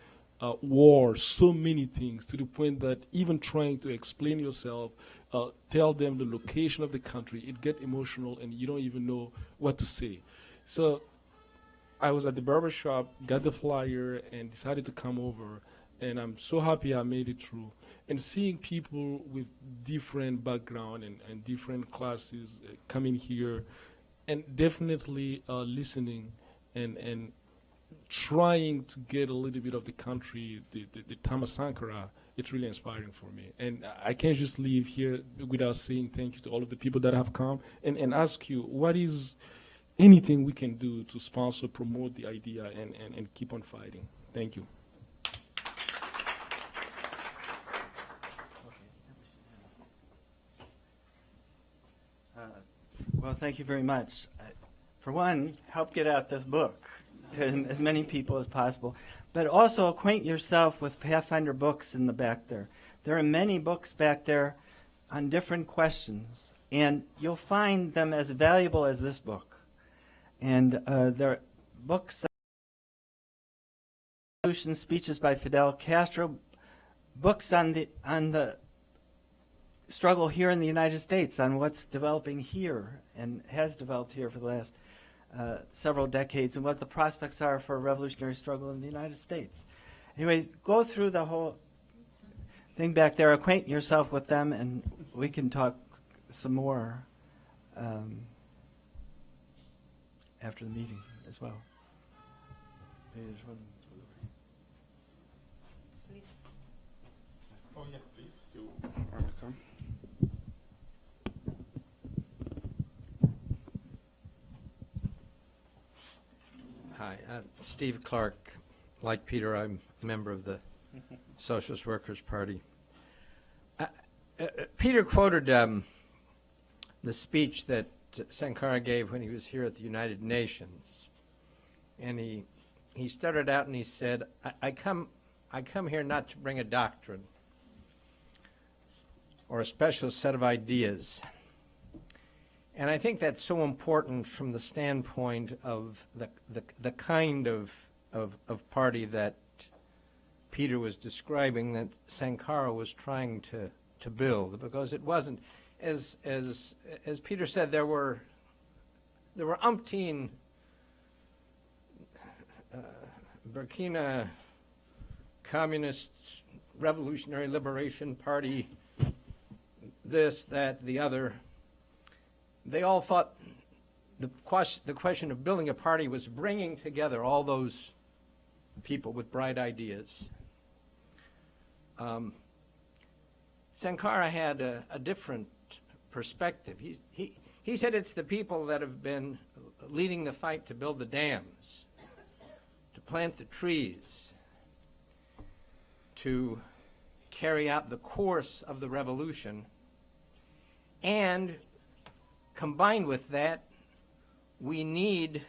war, so many things, to the point that even trying to explain yourself, tell them the location of the country, it gets emotional and you don't even know what to say. So I was at the barber shop, got the flyer, and decided to come over. And I'm so happy I made it through. And seeing people with different background and different classes coming here, and definitely listening and trying to get a little bit of the country, the Thomas Sankara, it's really inspiring for me. And I can't just leave here without saying thank you to all of the people that have come and ask you, what is anything we can do to sponsor, promote the idea, and keep on fighting? Thank you. Well, thank you very much. For one, help get out this book to as many people as possible, but also acquaint yourself with Pathfinder books in the back there. There are many books back there on different questions, and you'll find them as valuable as this book. And there are books, speeches by Fidel Castro, books on the struggle here in the United States, on what's developing here and has developed here for the last several decades, and what the prospects are for a revolutionary struggle in the United States. Anyway, go through the whole thing back there, acquaint yourself with them, and we can talk some more after the meeting as well. Maybe there's one. Oh, yeah, please. You are welcome. Hi, Steve Clark. Like Peter, I'm a member of the Socialist Workers' Party. Peter quoted the speech that Sankara gave when he was here at the United Nations. And he started out and he said, I come here not to bring a doctrine or a special set of ideas. And I think that's so important from the standpoint of the kind of party that Peter was describing, that Sankara was trying to build, because it wasn't, as Peter said, there were umpteen Burkina Communist Revolutionary Liberation Party, this, that, the other. They all thought the question of building a party was bringing together all those people with bright ideas. Sankara had a different perspective. He said it's the people that have been leading the fight to build the dams, to plant the trees, to carry out the course of the revolution, and combined with that, we need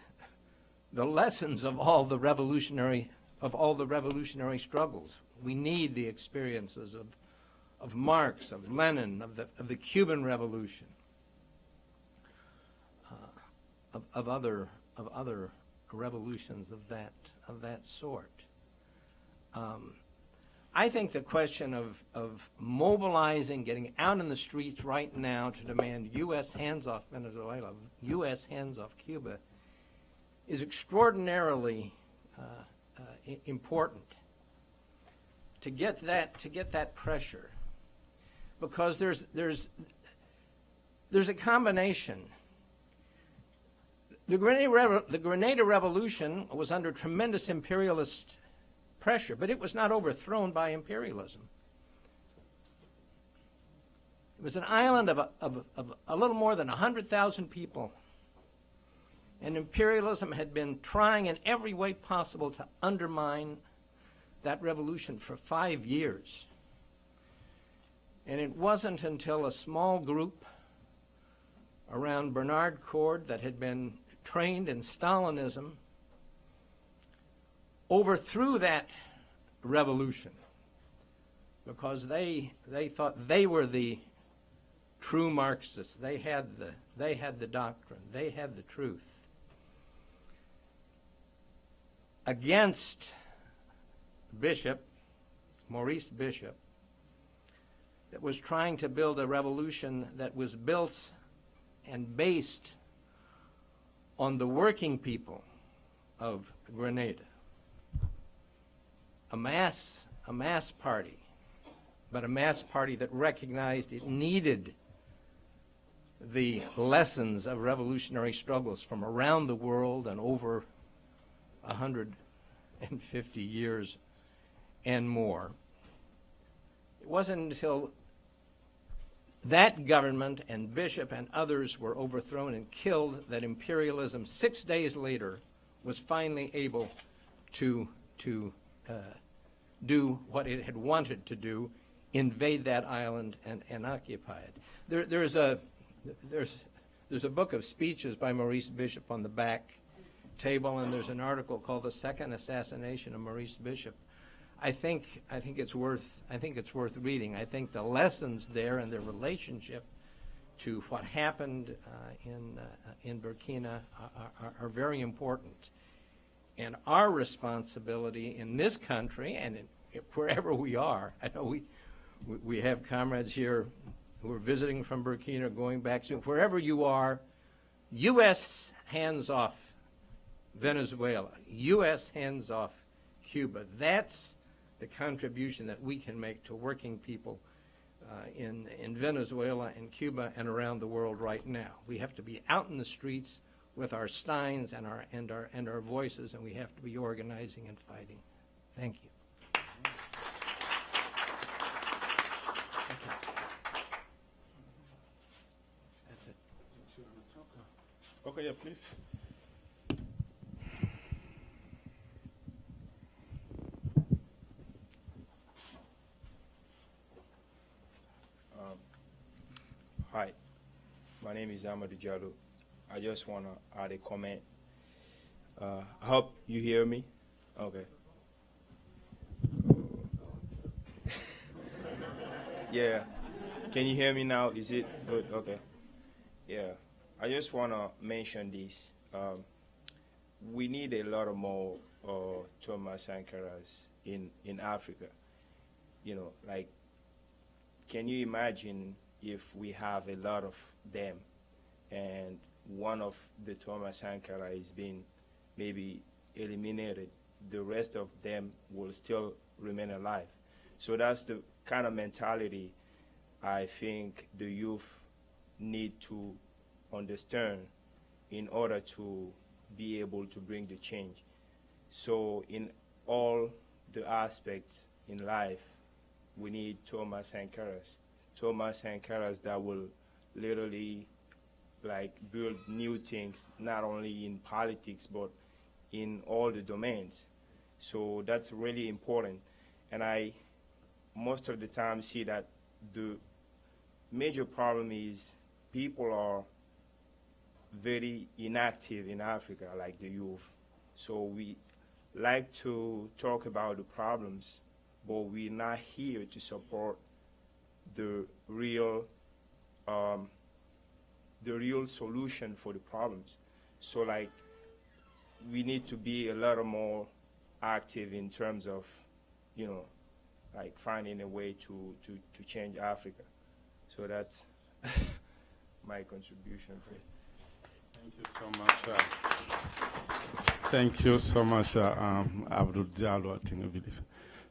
the lessons of all the revolutionary struggles. We need the experiences of Marx, of Lenin, of the Cuban Revolution, of other revolutions of that sort. I think the question of mobilizing, getting out in the streets right now to demand U.S. hands off Venezuela, U.S. hands off Cuba, is extraordinarily important. To get that pressure, because there's a combination. The Grenada Revolution was under tremendous imperialist pressure, but it was not overthrown by imperialism. It was an island of a little more than 100,000 people And imperialism had been trying in every way possible to undermine that revolution for 5 years. And it wasn't until a small group around Bernard Cord that had been trained in Stalinism overthrew that revolution, because they thought they were the true Marxists. They had the doctrine. They had the truth. Against Bishop, Maurice Bishop, that was trying to build a revolution that was built and based on the working people of Grenada. A mass party, but a mass party that recognized it needed the lessons of revolutionary struggles from around the world and over 150 years and more. It wasn't until that government and Bishop and others were overthrown and killed that imperialism 6 days later was finally able to do what it had wanted to do, invade that island and occupy it. There's a book of speeches by Maurice Bishop on the back table, and there's an article called "The Second Assassination of Maurice Bishop." I think it's worth reading. I think the lessons there and their relationship to what happened in Burkina are very important. And our responsibility in this country and wherever we are, I know we have comrades here who are visiting from Burkina, going back soon. Wherever you are, U.S. hands off Venezuela, U.S. hands off Cuba. That's the contribution that we can make to working people in Venezuela and Cuba and around the world right now. We have to be out in the streets with our steins and our voices, and we have to be organizing and fighting. Thank you. That's it. Okay, yeah, please. Hi, my name is Amadou Diallo. I just want to add a comment. I hope you hear me. Okay. Yeah. Can you hear me now? Is it good? Okay. Yeah. I just want to mention this. We need a lot of more Thomas Sankaras in Africa. You know, like, can you imagine if we have a lot of them and one of the Thomas Sankara is being maybe eliminated, the rest of them will still remain alive. So that's the kind of mentality I think the youth need to understand in order to be able to bring the change. So in all the aspects in life, we need Thomas Sankaras. Thomas Sankaras that will literally like build new things, not only in politics, but in all the domains. So that's really important. And I most of the time see that the major problem is people are very inactive in Africa, like the youth. So we like to talk about the problems, but we're not here to support the real solution for the problems. So like we need to be a lot more active in terms of, you know, like finding a way to change Africa. So that's my contribution for it. Thank you so much. Thank you so much, Abdul Diallo, I think I believe.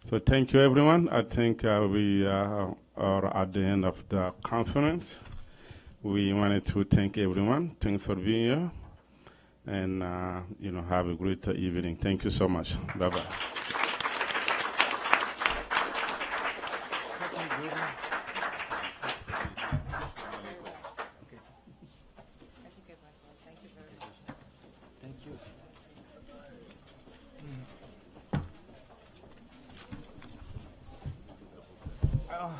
So thank you, everyone. I think we are at the end of the conference. We wanted to thank everyone. Thanks for being here. And, you know, have a great evening. Thank you so much. Bye-bye. Thank you very much. Well,